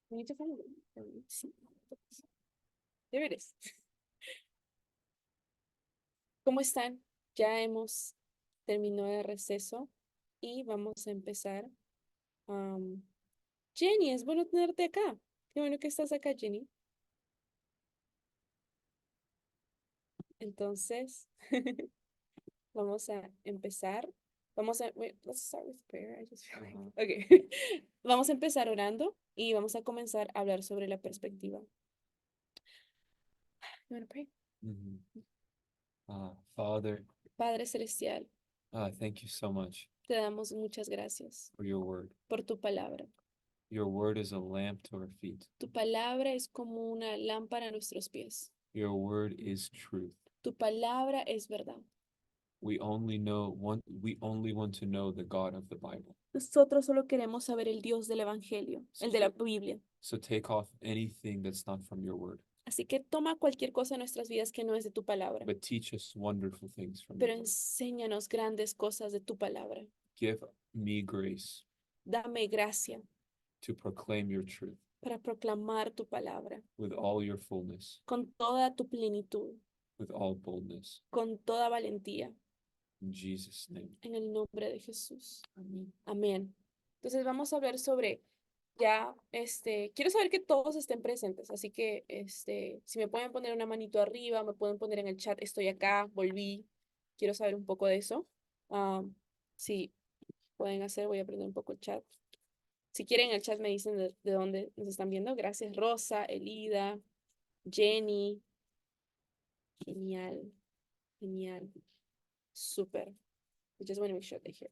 We need to find it. Sí. There it is. ¿Cómo están? Ya hemos terminado el receso y vamos a empezar. Jenny, es bueno tenerte acá. Qué bueno que estás acá, Jenny. Entonces, vamos a empezar. Wait, let's start with prayer. I just feel like, okay. Vamos a empezar orando y vamos a comenzar a hablar sobre la perspectiva. You wanna pray? Mhm. Father, Padre Celestial, thank you so much te damos muchas gracias for your word. por tu palabra. Your word is a lamp to our feet. Tu palabra es como una lámpara a nuestros pies. Your word is truth. Tu palabra es verdad. We only want to know the God of the Bible. Nosotros solo queremos saber el Dios del Evangelio, el de la Biblia. So take off anything that's not from your word, Así que toma cualquier cosa en nuestras vidas que no es de tu palabra, but teach us wonderful things from pero your word. enséñanos grandes cosas de tu palabra. Give me grace Dame gracia to proclaim your truth para proclamar tu palabra with all your fullness, con toda tu plenitud, with all boldness. con toda valentía, In Jesus' name. en el nombre de Jesús. Amén. Entonces vamos a hablar sobre quiero saber que todos estén presentes, así que si me pueden poner una manito arriba, me pueden poner en el chat, estoy acá, volví, quiero saber un poco de eso. Sí, pueden hacer, voy a aprender un poco el chat. Si quieren, en el chat me dicen de dónde nos están viendo. Gracias, Rosa, Elida, Jenny. Genial, genial, súper. I just want to make sure they're here.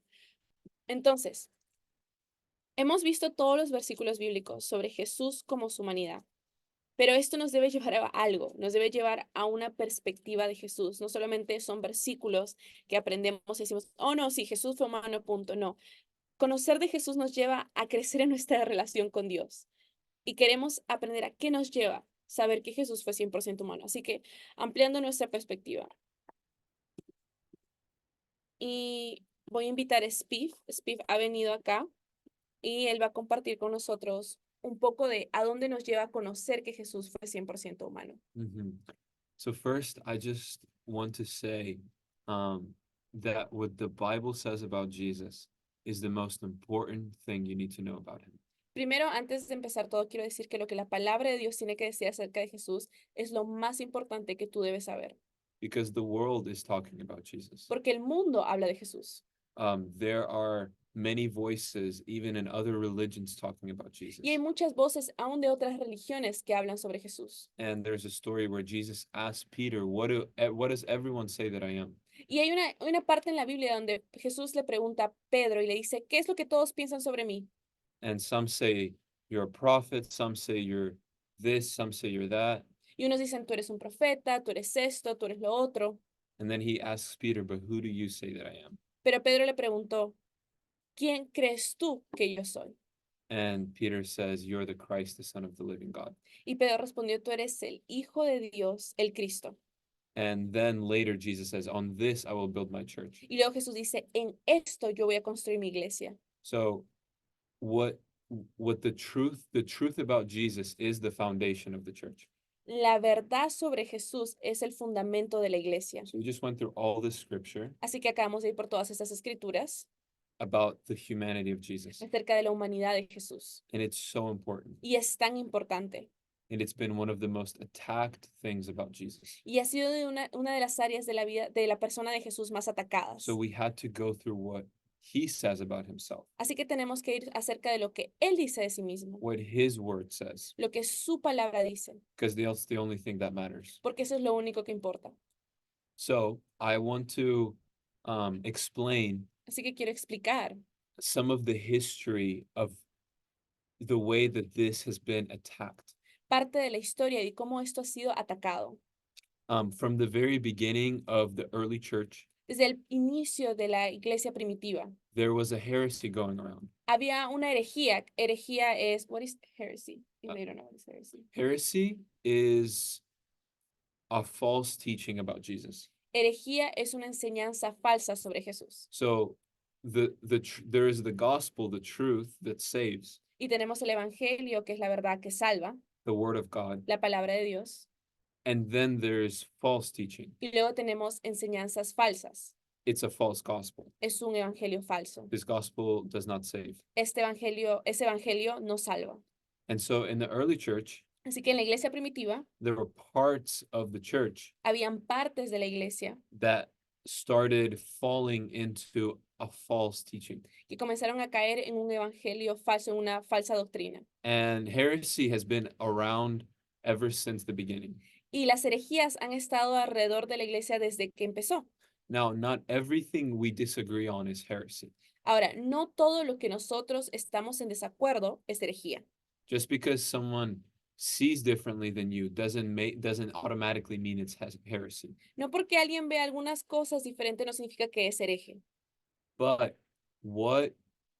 Entonces, hemos visto todos los versículos bíblicos sobre Jesús como su humanidad, pero esto nos debe llevar a algo, nos debe llevar a una perspectiva de Jesús. No solamente son versículos que aprendemos y decimos, oh no, sí, Jesús fue humano, punto. No, conocer de Jesús nos lleva a crecer en nuestra relación con Dios y queremos aprender a qué nos lleva saber que Jesús fue 100% humano. Así que ampliando nuestra perspectiva. Y voy a invitar a Spiv. Spiv ha venido acá y él va a compartir con nosotros un poco de a dónde nos lleva a conocer que Jesús fue 100% humano. So first, I just want to say that what the Bible says about Jesus is the most important thing you need to know about him. Primero, antes de empezar todo, quiero decir que lo que la palabra de Dios tiene que decir acerca de Jesús es lo más importante que tú debes saber. Because the world is talking about Jesus. Porque el mundo habla de Jesús. There are many voices, even in other religions, talking about Jesus. Y hay muchas voces aún de otras religiones que hablan sobre Jesús. And there's a story where Jesus asked Peter, what does everyone say that I am? Y hay una parte en la Biblia donde Jesús le pregunta a Pedro y le dice, ¿qué es lo que todos piensan sobre mí? And some say you're a prophet, some say you're this, some say you're that. Y unos dicen, tú eres un profeta, tú eres esto, tú eres lo otro. And then he asks Peter, but who do you say that I am? Pero Pedro le preguntó, ¿quién crees tú que yo soy? And Peter says, you're the Christ, the Son of the living God. Y Pedro respondió, tú eres el Hijo de Dios, el Cristo. And then later Jesus says, on this I will build my church. Y luego Jesús dice, en esto yo voy a construir mi iglesia. So what the truth about Jesus is the foundation of the church. La verdad sobre Jesús es el fundamento de la iglesia. So we just went through all this scripture Así que acabamos de ir por todas estas escrituras about the humanity of Jesus. acerca de la humanidad de Jesús. And it's so important. Y es tan importante. And it's been one of the most attacked things about Jesus. Y ha sido de una de las áreas de la vida de la persona de Jesús más atacadas. So we had to go through what he says about himself, Así que tenemos que ir acerca de lo que él dice de sí mismo, what his word says, lo que su palabra dice, because that's the only thing that matters. porque eso es lo único que importa. So I want to explain Así que quiero explicar some of the history of the way that this has been attacked. parte de la historia y cómo esto ha sido atacado. From the very beginning of the early church, Desde el inicio de la iglesia primitiva, there was a heresy going around. había una herejía. Herejía es, what is heresy? You may don't know what is heresy. Heresy is a false teaching about Jesus. Herejía es una enseñanza falsa sobre Jesús. So there is the gospel, the truth that saves. Y tenemos el evangelio, que es la verdad que salva, the word of God. la palabra de Dios. And then there's false teaching. Y luego tenemos enseñanzas falsas. It's a false gospel. Es un evangelio falso. This gospel does not save. Ese evangelio no salva. And so in the early church, Así que en la iglesia primitiva there were parts of the church habían partes de la iglesia that started falling into a false teaching. que comenzaron a caer en un evangelio falso, en una falsa doctrina. And heresy has been around ever since the beginning. Y las herejías han estado alrededor de la iglesia desde que empezó. Now, not everything we disagree on is heresy. Ahora, no todo lo que nosotros estamos en desacuerdo es herejía. Just because someone sees differently than you doesn't automatically mean it's heresy. No porque alguien vea algunas cosas diferentes no significa que es hereje. But what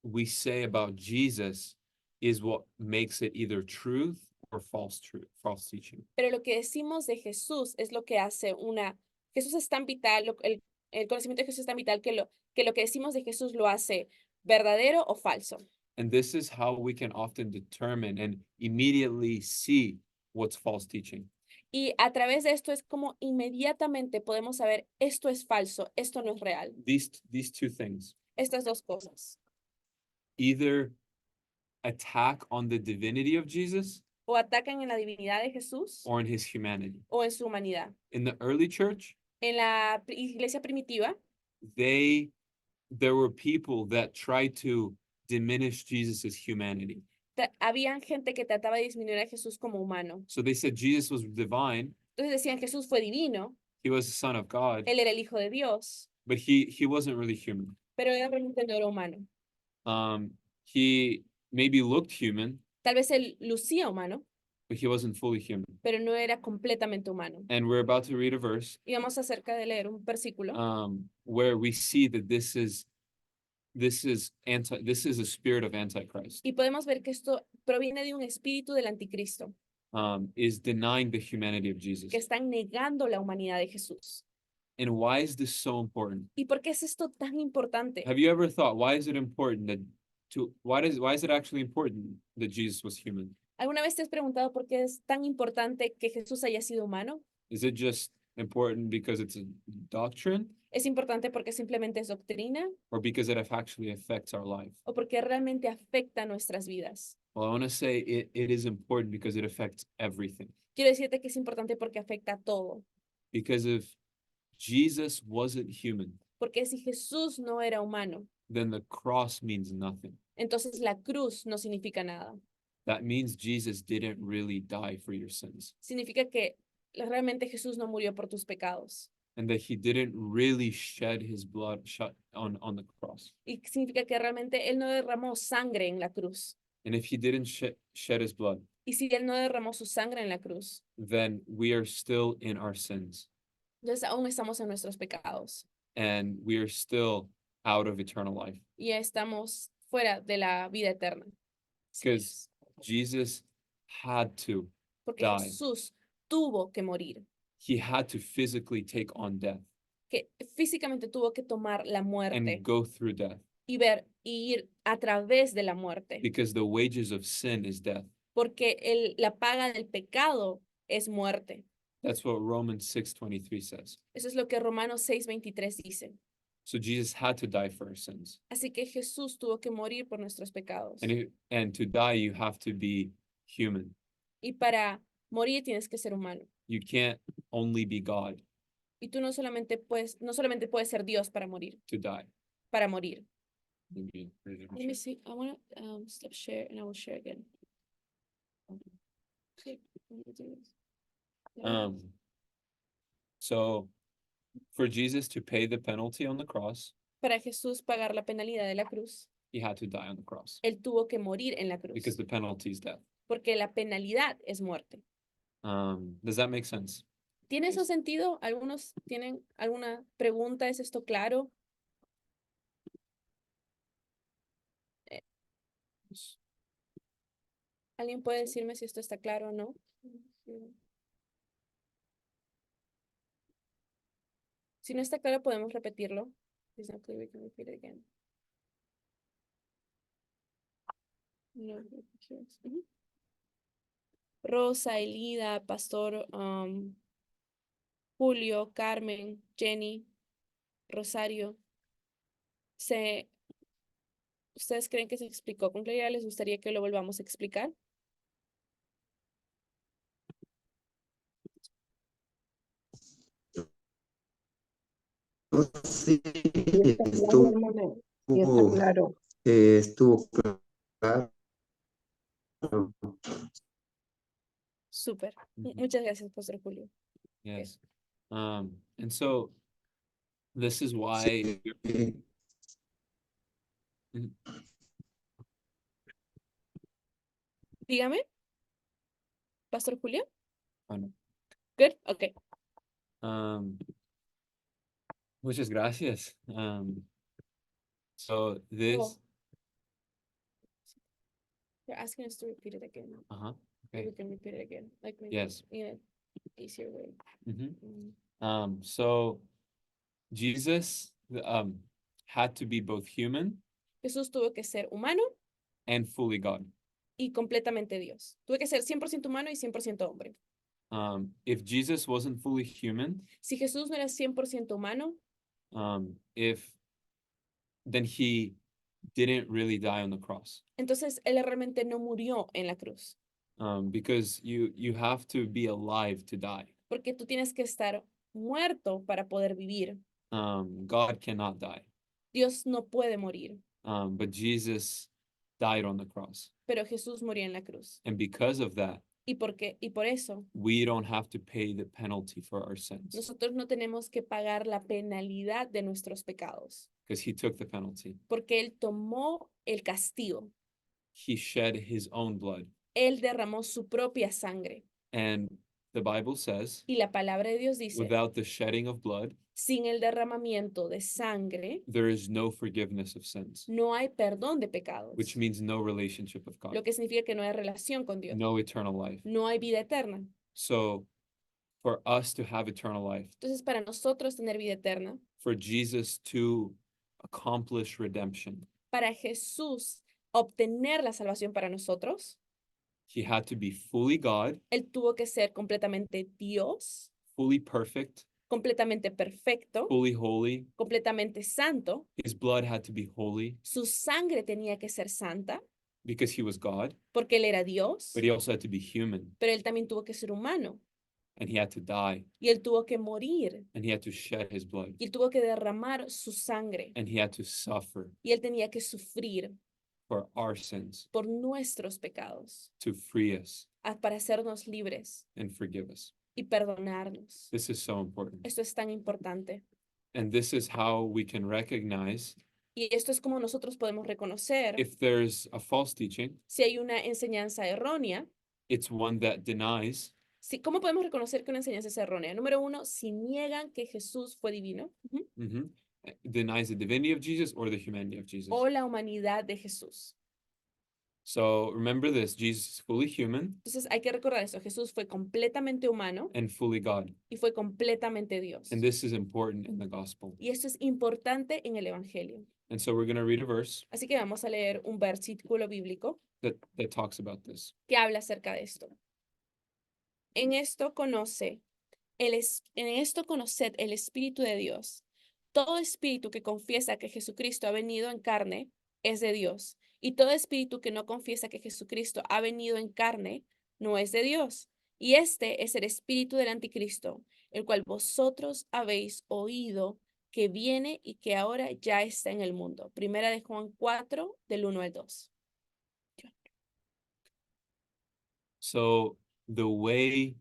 we say about Jesus is what makes it either truth or false teaching. Pero lo que decimos de Jesús es lo que hace una... Jesús es tan vital, el conocimiento de Jesús es tan vital que lo que decimos de Jesús lo hace verdadero o falso. And this is how we can often determine and immediately see what's false teaching. Y a través de esto es como inmediatamente podemos saber esto es falso, esto no es real. These two things, Estas dos cosas. either attack on the divinity of Jesus O atacan en la divinidad de Jesús or in his humanity. o en su humanidad. In the early church, En la iglesia primitiva there were people that tried to diminish Jesus's humanity. habían gente que trataba de disminuir a Jesús como humano. So they said Jesus was divine, Entonces decían Jesús fue divino, he was the son of God, él era el hijo de Dios, but he wasn't really human. pero él realmente no era humano. He maybe looked human, Tal vez él lucía humano, but he wasn't fully human. pero no era completamente humano. And we're about to read a verse Y vamos acerca de leer un versículo where we see that this is a spirit of Antichrist, y podemos ver que esto proviene de un espíritu del anticristo is denying the humanity of Jesus. que están negando la humanidad de Jesús. And why is this so important? ¿Y por qué es esto tan importante? Have you ever thought, why is it important why is it actually important that Jesus was human? ¿Alguna vez te has preguntado por qué es tan importante que Jesús haya sido humano? Is it just important because it's a doctrine ¿Es importante porque simplemente es doctrina or because it actually affects our life? o porque realmente afecta nuestras vidas? Well, I want to say it is important because it affects everything. Quiero decirte que es importante porque afecta a todo. Because if Jesus wasn't human, Porque si Jesús no era humano, then the cross means nothing. entonces la cruz no significa nada. That means Jesus didn't really die for your sins Significa que realmente Jesús no murió por tus pecados. and that he didn't really shed his blood on the cross. Y significa que realmente Él no derramó sangre en la cruz. And if he didn't shed his blood, Y si Él no derramó su sangre en la cruz, then we are still in our sins entonces aún estamos en nuestros pecados. and we are still out of eternal life Y ya estamos fuera de la vida eterna. because Jesus had to. Porque die. Jesús tuvo que morir. He had to physically take on death Que físicamente tuvo que tomar la muerte and go through death y ir a través de la muerte. because the wages of sin is death. Porque la paga del pecado es muerte. That's what Romans 6:23 says. Eso es lo que Romanos 6:23 dice. So Jesus had to die for our sins. Así que Jesús tuvo que morir por nuestros pecados. And to die, you have to be human. Y para morir tienes que ser humano. You can't only be God Y tú no solamente puedes ser Dios para morir. to die. Para morir. Maybe- Let me see. I want to stop share and I will share again. Okay, let me do this. So for Jesus to pay the penalty on the cross, Para Jesús pagar la penalidad de la cruz, he had to die on the cross él tuvo que morir en la cruz. because the penalty is death. Porque la penalidad es muerte. Does that make sense? ¿Tiene eso sentido? ¿Algunos tienen alguna pregunta? ¿Es esto claro? ¿Alguien puede decirme si esto está claro o no? Si no está claro, podemos repetirlo. If it's not clear, we can repeat it again. No, ujú. Rosa, Elida, Pastor Julio, Carmen, Jenny, Rosario. ¿Ustedes creen que se explicó con claridad? ¿Les gustaría que lo volvamos a explicar? Sí, Y está claro, hermana, y está claro. estuvo claro. Súper. Mhm. Muchas gracias, Pastor Julio. Yes. And so this is why Sí. Mhm. Dígame, Pastor Julio. Oh, no. Good, okay. Muchas gracias. So this, Oh. They're asking us to repeat it again. uh-huh, We okay, can repeat it again, like maybe yes. in an easier way. Mhm. Mm. So Jesus, had to be both human Jesús tuvo que ser humano and fully God. y completamente Dios. Tuvo que ser 100% humano y 100% hombre. If Jesus wasn't fully human, Si Jesús no era 100% humano, then he didn't really die on the cross. entonces él realmente no murió en la cruz, Because you have to be alive to die. porque tú tienes que estar muerto para poder vivir. God cannot die. Dios no puede morir, But Jesus died on the cross. pero Jesús murió en la cruz. And because of that, Y por eso we don't have to pay the penalty for our sins nosotros no tenemos que pagar la penalidad de nuestros pecados, because he took the penalty. porque él tomó el castigo. He shed his own blood. Él derramó su propia sangre. And the Bible says, Y la palabra de Dios dice, without the shedding of blood, sin el derramamiento de sangre, there is no forgiveness of sins, no hay perdón de pecados, which means no relationship with God, lo que significa que no hay relación con Dios, no eternal life. no hay vida eterna. So for us to have eternal life, Entonces, para nosotros tener vida eterna, for Jesus to accomplish redemption, para Jesús obtener la salvación para nosotros, he had to be fully God, él tuvo que ser completamente Dios, fully perfect, completamente perfecto, fully holy. completamente santo. His blood had to be holy Su sangre tenía que ser santa because he was God, porque él era Dios, but he also had to be human, pero él también tuvo que ser humano and he had to die, y él tuvo que morir and he had to shed his blood, y él tuvo que derramar su sangre and he had to suffer y él tenía que sufrir for our sins por nuestros pecados to free us para hacernos libres and forgive us. y perdonarnos. This is so important. Esto es tan importante. And this is how we can recognize Y esto es como nosotros podemos reconocer if there's a false teaching, si hay una enseñanza errónea. it's one that denies ¿Cómo podemos reconocer que una enseñanza es errónea? Número uno, si niegan que Jesús fue divino. denies the divinity of Jesus or the humanity of Jesus. O la humanidad de Jesús. So remember this, Jesus is fully human Entonces hay que recordar eso. Jesús fue completamente humano and fully God. y fue completamente Dios. And this is important in the gospel. Y esto es importante en el Evangelio. And so we're going to read a verse Así que vamos a leer un versículo bíblico that talks about this. que habla acerca de esto. En esto conoced el Espíritu de Dios. Todo espíritu que confiesa que Jesucristo ha venido en carne es de Dios. Y todo espíritu que no confiesa que Jesucristo ha venido en carne no es de Dios. Y este es el espíritu del anticristo, el cual vosotros habéis oído que viene y que ahora ya está en el mundo. Primera de Juan 4, del 1 al 2. So the way,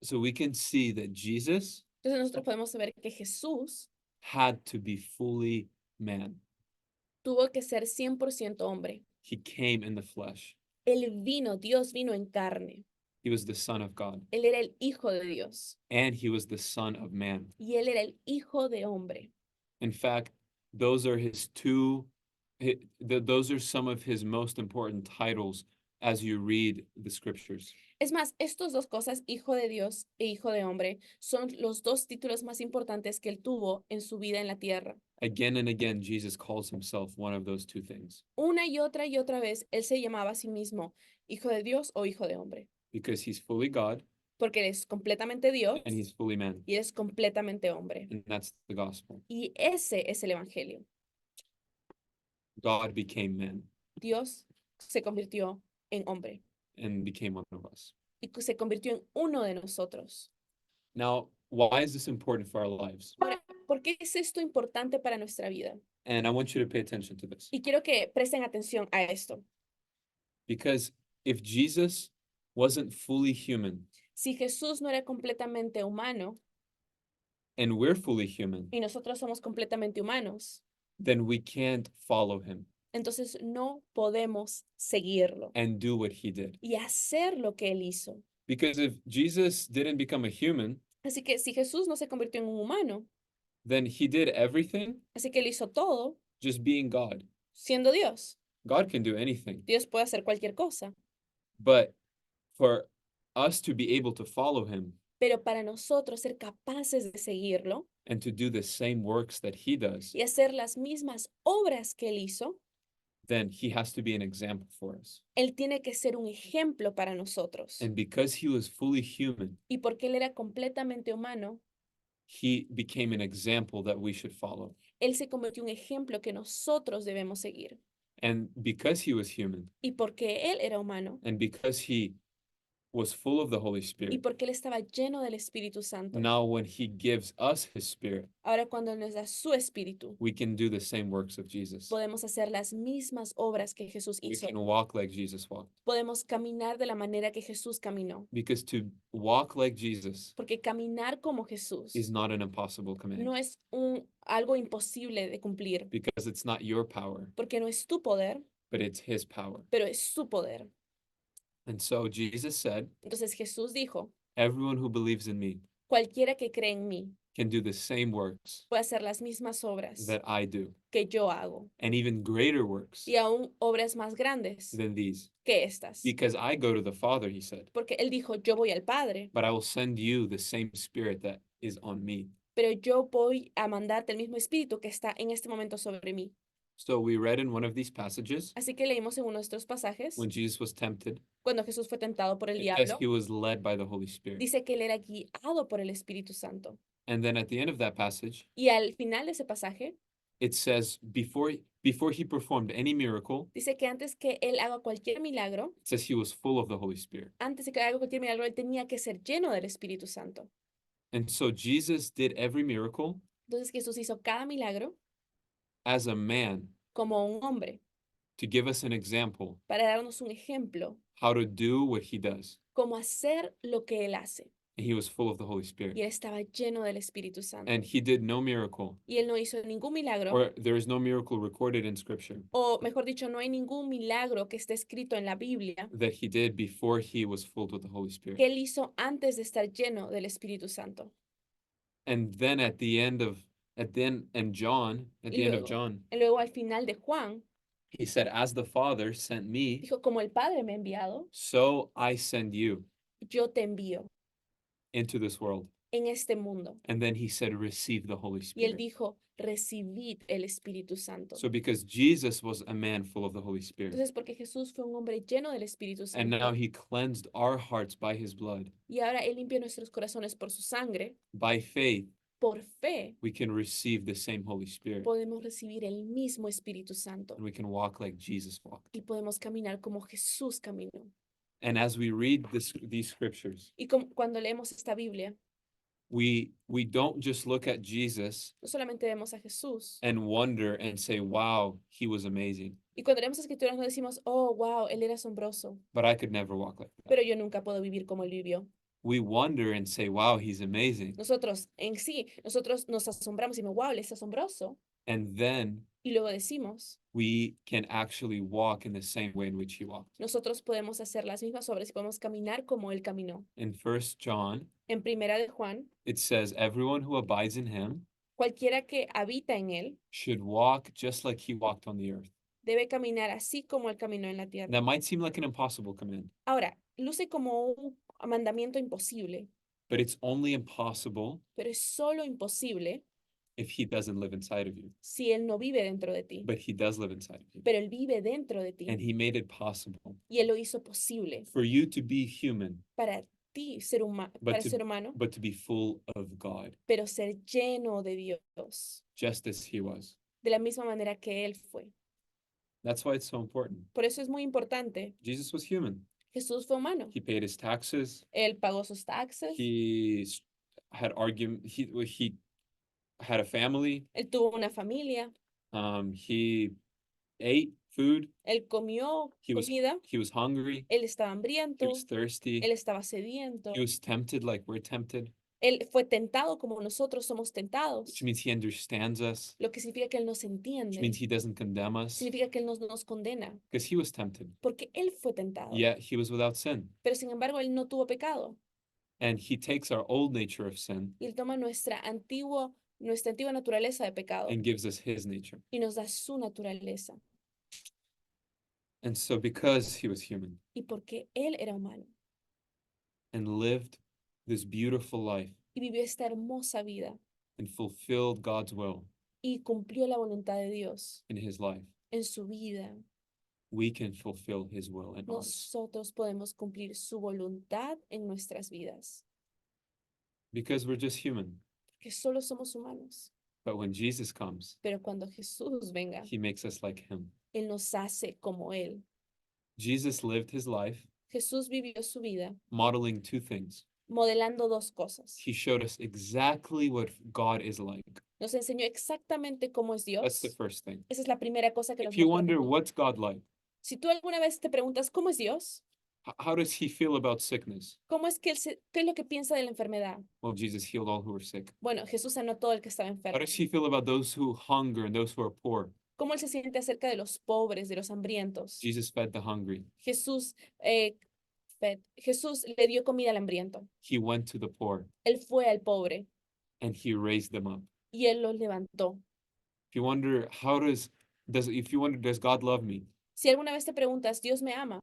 so we can see that Jesus Entonces nosotros podemos ver que Jesús had to be fully man. tuvo que ser 100% hombre. He came in the flesh. Él vino, Dios vino en carne. He was the Son of God, Él era el Hijo de Dios and he was the Son of Man. y él era el Hijo de hombre. In fact, those are his those are some of his most important titles as you read the scriptures. Es más, estas dos cosas, hijo de Dios e hijo de hombre, son los dos títulos más importantes que él tuvo en su vida en la tierra. Again and again, Jesus calls himself one of those two things Una y otra vez, él se llamaba a sí mismo hijo de Dios o hijo de hombre, because he's fully God porque él es completamente Dios and he's fully man. y él es completamente hombre. And that's the gospel. Y ese es el evangelio. God became man Dios se convirtió en hombre and became one of us. y se convirtió en uno de nosotros. Now, why is this important for our lives? Ahora, ¿por qué es esto importante para nuestra vida? And I want you to pay attention to this Y quiero que presten atención a esto. because if Jesus wasn't fully human Si Jesús no era completamente humano and we're fully human, y nosotros somos completamente humanos, then we can't follow him entonces no podemos seguirlo and do what he did. y hacer lo que él hizo. Because if Jesus didn't become a human, Así que si Jesús no se convirtió en un humano, then he did everything así que él hizo todo just being God. siendo Dios. God can do anything. Dios puede hacer cualquier cosa, But for us to be able to follow him pero para nosotros ser capaces de seguirlo and to do the same works that he does, y hacer las mismas obras que él hizo, then he has to be an example for us. él tiene que ser un ejemplo para nosotros. And because he was fully human, Y porque él era completamente humano, he became an example that we should follow. él se convirtió en un ejemplo que nosotros debemos seguir. And because he was human, Y porque él era humano, and because he was full of the Holy y Spirit, porque él estaba lleno del Espíritu Santo, now when he gives us his spirit, ahora cuando nos da su Espíritu, we can do the same works of Jesus. podemos hacer las mismas obras que Jesús We hizo. can walk like Jesus walked. Podemos caminar de la manera que Jesús caminó. Because to walk like Jesus Porque caminar como Jesús is not an impossible command. no es algo imposible de cumplir, Because it's not your power, porque no es tu poder, but it's his power. pero es su poder. And so Jesus said, Entonces Jesús dijo, everyone who believes in me cualquiera que cree en mí can do the same works puede hacer las mismas obras that I do, que yo hago and even greater works y aún obras más grandes than these. que estas. Because I go to the Father, he said, Porque él dijo, yo voy al Padre, but I will send you the same spirit that is on me. pero yo voy a mandarte el mismo espíritu que está en este momento sobre mí. So we read in one of these passages Así que leímos en uno de estos pasajes, when Jesus was tempted, cuando Jesús fue tentado por el it says diablo, he was led by the Holy Spirit. dice que él era guiado por el Espíritu Santo. And then at the end of that passage, Y al final de ese pasaje, it says before he performed any miracle, dice que antes que él haga cualquier milagro, it says he was full of the Holy Spirit. antes de que haga cualquier milagro, él tenía que ser lleno del Espíritu Santo. And so Jesus did every miracle Entonces Jesús hizo cada milagro as a man como un hombre, to give us an example para darnos un ejemplo, how to do what he does. cómo hacer lo que él hace. And he was full of the Holy Y Spirit. él estaba lleno del Espíritu Santo. And he did no miracle, Y él no hizo ningún milagro, or there is no miracle recorded in scripture o mejor dicho, no hay ningún milagro que esté escrito en la Biblia that he did before he was filled with the Holy que Spirit. él hizo antes de estar lleno del Espíritu Santo. And then at the end of John, Y luego al final de Juan, he said, as the Father sent me, dijo, como el Padre me ha enviado, so I send you yo te envío into this world. en este mundo. And then he said, receive the Holy Y él Spirit. dijo, recibid el Espíritu Santo. So because Jesus was a man full of the Holy Spirit, Entonces, porque Jesús fue un hombre lleno del Espíritu and now Santo, he cleansed our hearts by his blood, y ahora él limpia nuestros corazones por su sangre, by faith, por fe, we can receive the same Holy Spirit, podemos recibir el mismo Espíritu Santo and we can walk like Jesus walked. y podemos caminar como Jesús caminó. And as we read these scriptures, Y cuando leemos esta Biblia, we don't just look at Jesus no solamente vemos a Jesús, and wonder and say, wow, he was amazing, y cuando leemos escrituras no decimos, oh, wow, él era asombroso, but I could never walk like that. pero yo nunca puedo vivir como él vivió. We wonder and say, wow, he's amazing. Nosotros nosotros nos asombramos y decimos, wow, él es asombroso, And then y luego decimos, we can actually walk in the same way in which he walked. nosotros podemos hacer las mismas obras y podemos caminar como él caminó. In 1 John, En Primera de Juan, it says, everyone who abides in him cualquiera que habita en él should walk just like he walked on the earth. debe caminar así como Él caminó en la tierra. That might seem like an impossible command, Ahora, luce como un mandamiento imposible, but it's only impossible pero es solo imposible if he doesn't live inside of you. si Él no vive dentro de ti, But he does live inside of you. pero Él vive dentro de And ti he made it possible y Él lo hizo posible for you to be human, para ti, para ser humano, but to be full of God, pero ser lleno de Dios, just as he was. de la misma manera que Él fue. That's why it's so important. Por eso es muy importante. Jesus was human. Jesús fue humano. He paid his taxes. Él pagó sus taxes. He had argument. He had a family. Él tuvo una familia. He ate food. Él comió He was comida. he was hungry. Él estaba He hambriento. was thirsty. Él estaba sediento. He was tempted like we're tempted, Él fue tentado como nosotros somos tentados. which means he understands us, Lo que significa que Él nos which entiende. means he doesn't condemn us, Significa que Él nos condena. because he was tempted. Porque Él fue tentado. Yet he was without sin. Pero sin embargo, Él no tuvo pecado. And he takes our old nature of sin Y Él toma nuestra antigua naturaleza de pecado and gives us his nature. y nos da su naturaleza. And so because he was human Y porque Él era humano and lived this beautiful life y vivió esta hermosa vida and fulfilled God's will y cumplió la voluntad de Dios in his life, en su vida, we can fulfill his will in ours. nosotros podemos cumplir su voluntad en nuestras vidas. Because we're just human. Porque solo somos humanos. But when Jesus comes, Pero cuando Jesús venga, he makes us like him. Él nos hace como Él. Jesus lived his life Jesús vivió su vida modeling two things. modelando dos cosas. He showed us exactly what God is like. Nos enseñó exactamente cómo es That's Dios. the first thing. Esa es la primera cosa que nos If you mostró wonder Jesús. what's God like, Si tú alguna vez te preguntas cómo es Dios, how does he feel about sickness? cómo es que qué es lo que piensa de la enfermedad. Well, Jesus healed all who were sick. Bueno, Jesús sanó a todo el que estaba How enfermo. does he feel about those who hunger and those who are poor? ¿Cómo Él se siente acerca de los pobres, de los hambrientos? Jesus fed the hungry. Jesús le dio comida al hambriento. He went to the poor Él fue al pobre and he raised them up. y Él los levantó. If you wonder does God love me? Si alguna vez te preguntas, ¿Dios me ama?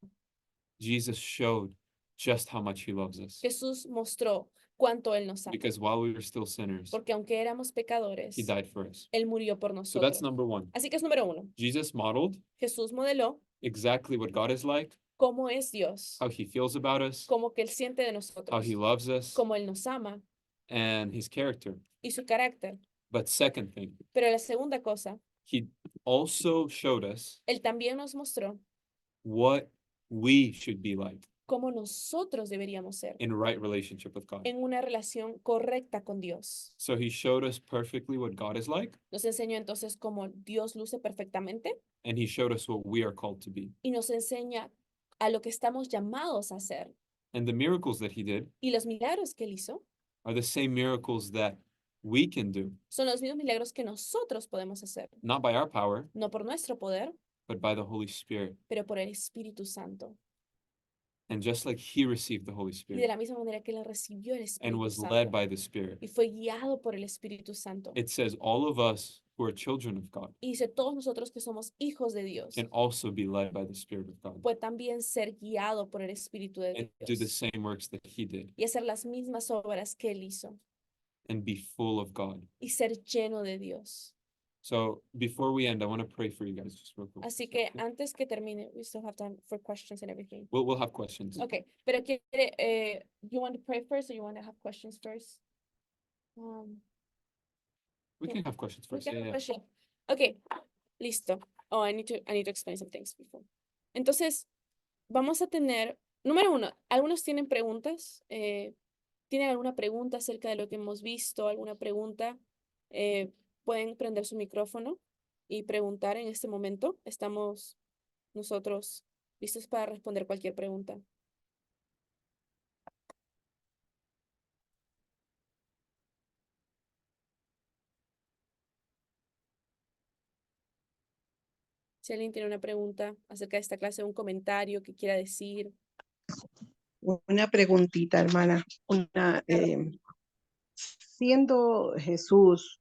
Jesus showed just how much he loves us. Jesús mostró cuánto Él nos ama. Because while we were still sinners, Porque aunque éramos pecadores, he died for us. Él murió por So that's nosotros. number one. Así que es número uno. Jesus modeled Jesús modeló exactly what God is like, cómo es Dios, how he feels about us, cómo que Él siente de how nosotros, he loves us, cómo Él nos ama and his character. y su carácter. But second thing, Pero la segunda cosa, he also showed us Él también nos mostró what we should be like cómo nosotros deberíamos ser in right relationship with God. en una relación correcta con Dios. So he showed us perfectly what God is like, Nos enseñó entonces cómo Dios luce perfectamente and he showed us what we are called to be. y nos enseña a lo que estamos llamados a hacer. And the miracles that he did Y los milagros que Él hizo are the same miracles that we can do, son los mismos milagros que nosotros podemos hacer, not by our power, no por nuestro poder, but by the Holy Spirit. pero por el Espíritu Santo. And just like he received the Holy Y de Spirit la misma manera que Él recibió el and Espíritu was Santo led by the Spirit, y fue guiado por el Espíritu Santo. it says all of us who are children of God Y dice, todos nosotros que somos hijos de Dios, can also be led by the Spirit of God puede también ser guiado por el Espíritu de and do the Dios same works that he did y hacer las mismas obras que Él hizo and be full of God. y ser lleno de Dios. So before we end, I want to pray for you guys just real quick. Así que antes que termine, we still have time for questions and everything. We'll have questions. Okay, pero quiere, you want to pray first or you want to have questions first? We yeah. can have questions We first. can Yeah, have yeah. question. Okay, listo. Oh, I need to explain some things before. Entonces, vamos a tener, número uno, algunos tienen preguntas. ¿Tienen alguna pregunta acerca de lo que hemos visto? ¿Alguna pregunta? Pueden prender su micrófono y preguntar en este momento. Estamos nosotros listos para responder cualquier pregunta. Si alguien tiene una pregunta acerca de esta clase, un comentario que quiera decir. Una preguntita, hermana. Siendo Jesús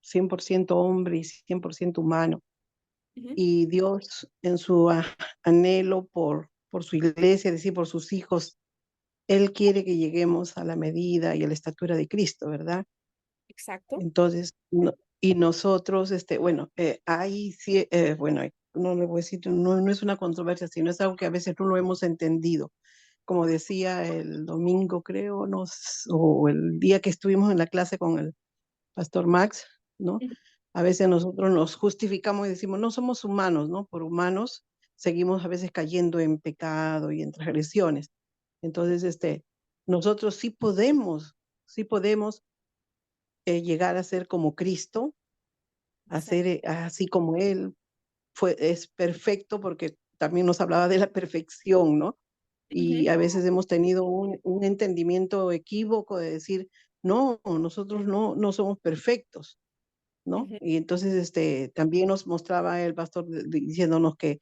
100% hombre y 100% humano, Ujú. Y Dios en su anhelo por su iglesia, es decir, por sus hijos, Él quiere que lleguemos a la medida y a la estatura de Cristo, ¿verdad? Exacto. Entonces, y nosotros, bueno, hay, sí, bueno, no le voy a decir, no es una controversia, sino es algo que a veces no lo hemos entendido. Como decía el domingo, creo, o el día que estuvimos en la clase con el pastor Max, ¿no? Ujú. A veces nosotros nos justificamos y decimos, no somos humanos, ¿no? Por humanos seguimos a veces cayendo en pecado y en transgresiones. Entonces, nosotros sí podemos llegar a ser como Cristo, a ser así como Él es perfecto, porque también nos hablaba de la perfección, ¿no? Y Ujú. a veces hemos tenido un entendimiento equívoco de decir, no, nosotros no somos perfectos, ¿no? Ujú. Y entonces también nos mostraba el pastor diciéndonos que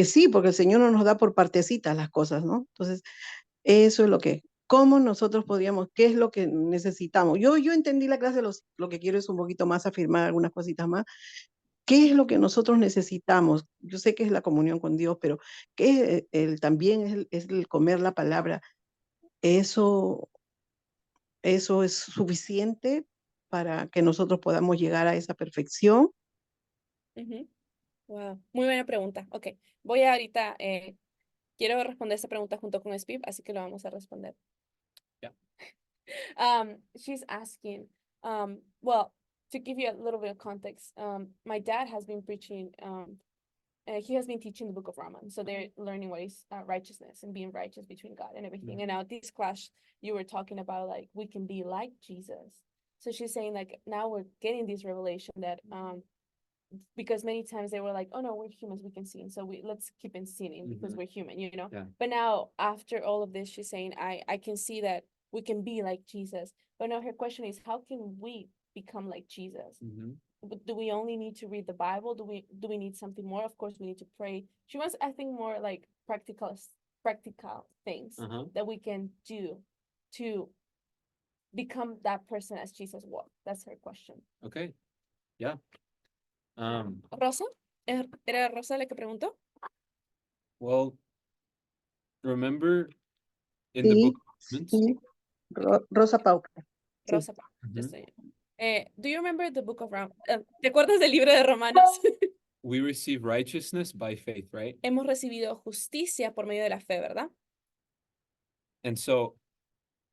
sí, porque el Señor no nos da por partecitas las cosas, ¿no? Entonces, eso es cómo nosotros podríamos, qué es lo que necesitamos. Yo entendí la clase, lo que quiero es un poquito más afirmar algunas cositas más. ¿Qué es lo que nosotros necesitamos? Yo sé que es la comunión con Dios, pero también es el comer la palabra. Eso, eso es suficiente para que nosotros podamos llegar a esa perfección. Ujú. Wow, muy buena pregunta. Ok, voy a ahorita, quiero responder esta pregunta junto con Spiv, así que lo vamos a responder. Yeah. She's asking, well, to give you a little bit of context, my dad has been preaching, he has been teaching the book of Romans, so they're learning what is righteousness and being righteous between God and everything. And now this class, you were talking about like we can be like Jesus. So she's saying like now we're getting this revelation that because many times they were like, oh no, we're humans, we can sin, so let's keep on sinning because Mhm. we're human, you know. Yeah. But now after all of this, she's saying I can see that we can be like Jesus. But now her question is, how can we become like Jesus? Mhm. Do we only need to read the Bible? Do we need something more? Of course, we need to pray. She wants, I think, more like practical things Uh-huh. that we can do to become that person as Jesus was. That's her question. Okay. Yeah. Um, Rosa, ¿era Rosa la que preguntó? well, remember in the Sí, book of Romans? sí. Rosa Pauca. Sí. Rosa, Mhm. just saying. Do you remember the book of Romans? ¿Te acuerdas del libro de Romanos? We receive righteousness by faith, right? Hemos recibido justicia por medio de la fe, ¿verdad? And so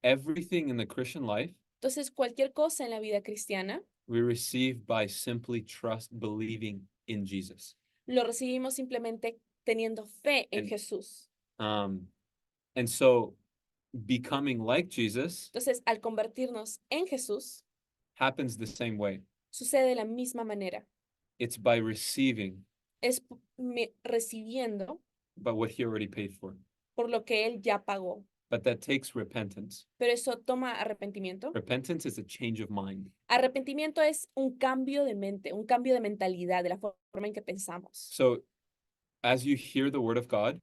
everything in the Christian life Entonces, cualquier cosa en la vida cristiana we receive by simply believing in Jesus. lo recibimos simplemente teniendo fe en And- Jesús. And so becoming like Jesus Entonces, al convertirnos en Jesús, happens the same way. sucede de la misma manera. It's by receiving Es recibiendo by what he already paid for. por lo que Él ya pagó. But that takes repentance. Pero eso toma arrepentimiento. Repentance is a change of mind. Arrepentimiento es un cambio de mente, un cambio de mentalidad, de la forma en que pensamos. So as you hear the word of God,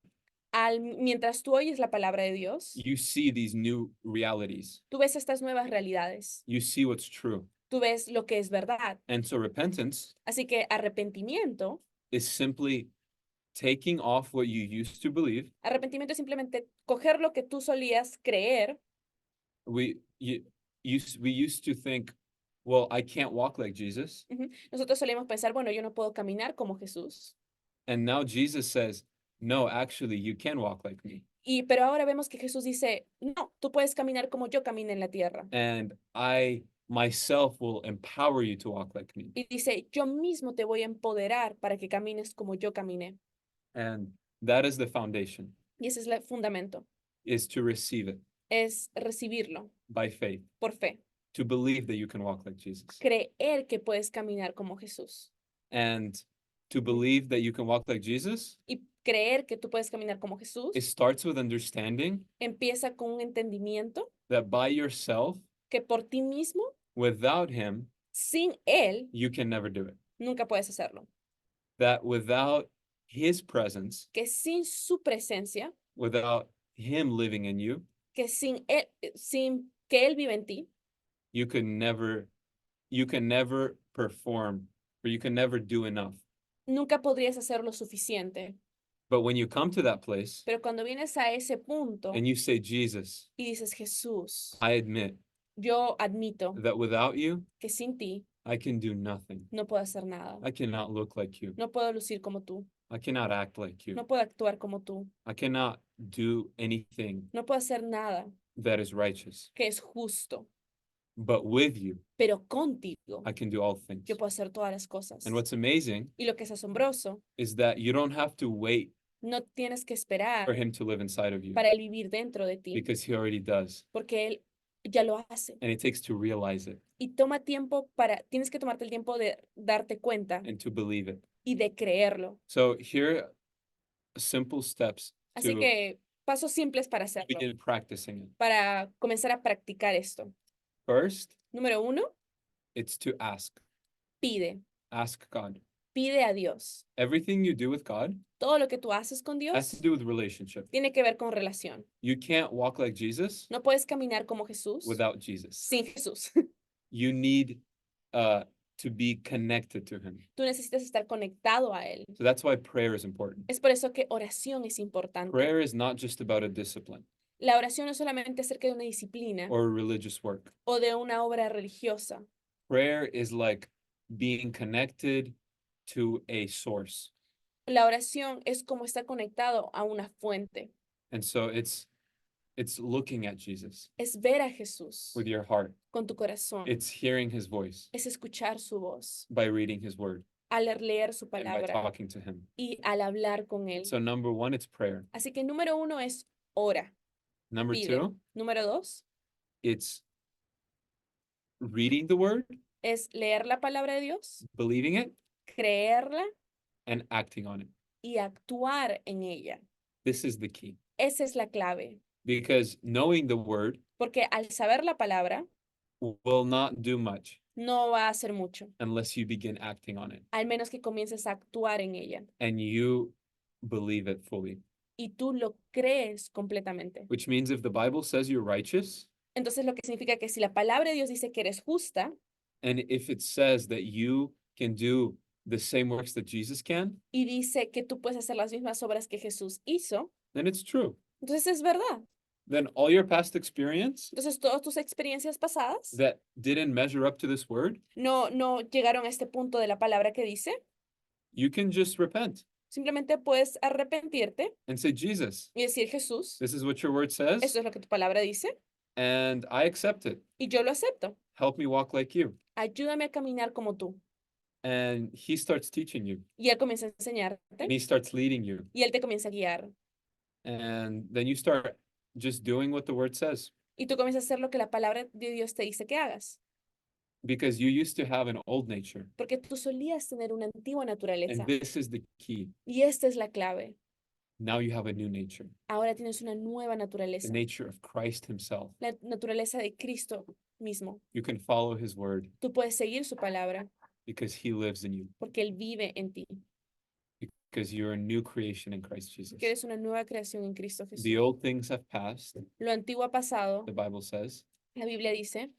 Mientras tú oyes la palabra de Dios, you see these new realities. tú ves estas nuevas realidades. You see what's true. Tú ves lo que es verdad. And so repentance Así que arrepentimiento, is simply taking off what you used to believe. arrepentimiento es simplemente coger lo que tú solías creer. We used to think, well, I can't walk like Jesus. Nosotros solíamos pensar, bueno, yo no puedo caminar como Jesús. And now Jesus says, no, actually, you can walk like me. Pero ahora vemos que Jesús dice, no, tú puedes caminar como yo caminé en la tierra. And I myself will empower you to walk like me. Y dice, yo mismo te voy a empoderar para que camines como yo caminé. And that is the foundation, Y ese es el fundamento, is to receive it es recibirlo by faith, por fe. to believe that you can walk like Jesus. Creer que puedes caminar como Jesús. And to believe that you can walk like Jesus, Y creer que tú puedes caminar como Jesús it starts with understanding empieza con un entendimiento that by yourself, que por ti mismo, without him, sin Él, you can never do it. nunca puedes hacerlo. That without his presence, Que sin su presencia, without him living in you, que sin que Él vive en ti, you can never perform, or you can never do enough. nunca podrías hacer lo suficiente. But when you come to that place Pero cuando vienes a ese punto and you say, Jesus, y dices, Jesús, I admit yo admito that without you, que sin ti I can do nothing. no puedo hacer nada. I cannot look like you. No puedo lucir como tú. I cannot act like you. No puedo actuar como tú. I cannot do anything No puedo hacer nada that is righteous. que es justo. But with you, Pero contigo I can do all things. yo puedo hacer todas las cosas. And what's amazing Y lo que es asombroso, is that you don't have to wait no tienes que for esperar him to live inside of you para él vivir dentro de ti, because he already does. porque él ya lo hace. And it takes to realize it Y tienes que tomarte el tiempo de darte cuenta and to believe it. y de creerlo. So here are simple steps Así to que pasos simples para hacerlo, begin practicing it. para comenzar a practicar esto. First, Número 1, it's to ask. pide. Ask God. Pide a Dios. Everything you do with God Todo lo que tú haces con has to Dios do with relationship. tiene que ver con relación. You can't walk like Jesus No puedes caminar como Jesús without Jesus. sin Jesús. You need to be connected to him. Tú necesitas estar conectado a Él. So that's why prayer is important. Es por eso que oración es importante. Prayer is not just about a discipline La oración no es solamente acerca de una disciplina or a religious work. o de una obra religiosa. Prayer is like being connected to a source. La oración es como estar conectado a una fuente. And so it's looking at Jesus Es ver a Jesús with your heart. con tu corazón. It's hearing his voice Es escuchar su voz by reading his word al leer su and by palabra talking to him. y al hablar con Él. So number 1, it's prayer. Así que número 1 es ora. Number Pide. 2, Número 2 it's reading the word, es leer la palabra de Dios, believing it, creerla and acting on it. y actuar en ella. This is the key. Esa es la clave. Because knowing the word Porque al saber la palabra will not do much no va a hacer mucho, unless you begin acting on it al menos que comiences a actuar en ella and you believe it fully. y tú lo crees completamente. Which means if the Bible says you're righteous, Entonces lo que significa que si la palabra de Dios dice que eres justa and if it says that you can do the same works that Jesus can, y dice que tú puedes hacer las mismas obras que Jesús hizo, then it's true. entonces es verdad. Then all your past experience Entonces todas tus experiencias pasadas that didn't measure up to this word, no llegaron a este punto de la palabra que dice. you can just repent Simplemente puedes arrepentirte and say, Jesus, y decir, Jesús, this is what your word says, esto es lo que tu palabra dice and I accept it. y yo lo acepto. Help me walk like you. Ayúdame a caminar como tú. And he starts teaching you, Y Él comienza a enseñarte and he starts leading you. y Él te comienza a guiar. And then you start just doing what the word says, Y tú comienzas a hacer lo que la palabra de Dios te dice que hagas. because you used to have an old nature. Porque tú solías tener una antigua naturaleza. And this is the key. Y esta es la clave. Now you have a new nature, Ahora tienes una nueva the naturaleza. nature of Christ himself. La naturaleza de Cristo mismo. You can follow his word Tú puedes seguir su palabra because he lives in you, porque Él vive en ti. because you're a new creation in Christ Jesus. Que eres una nueva creación en Cristo The Jesús. old things have passed, Lo antiguo ha pasado, the Bible says, la Biblia dice,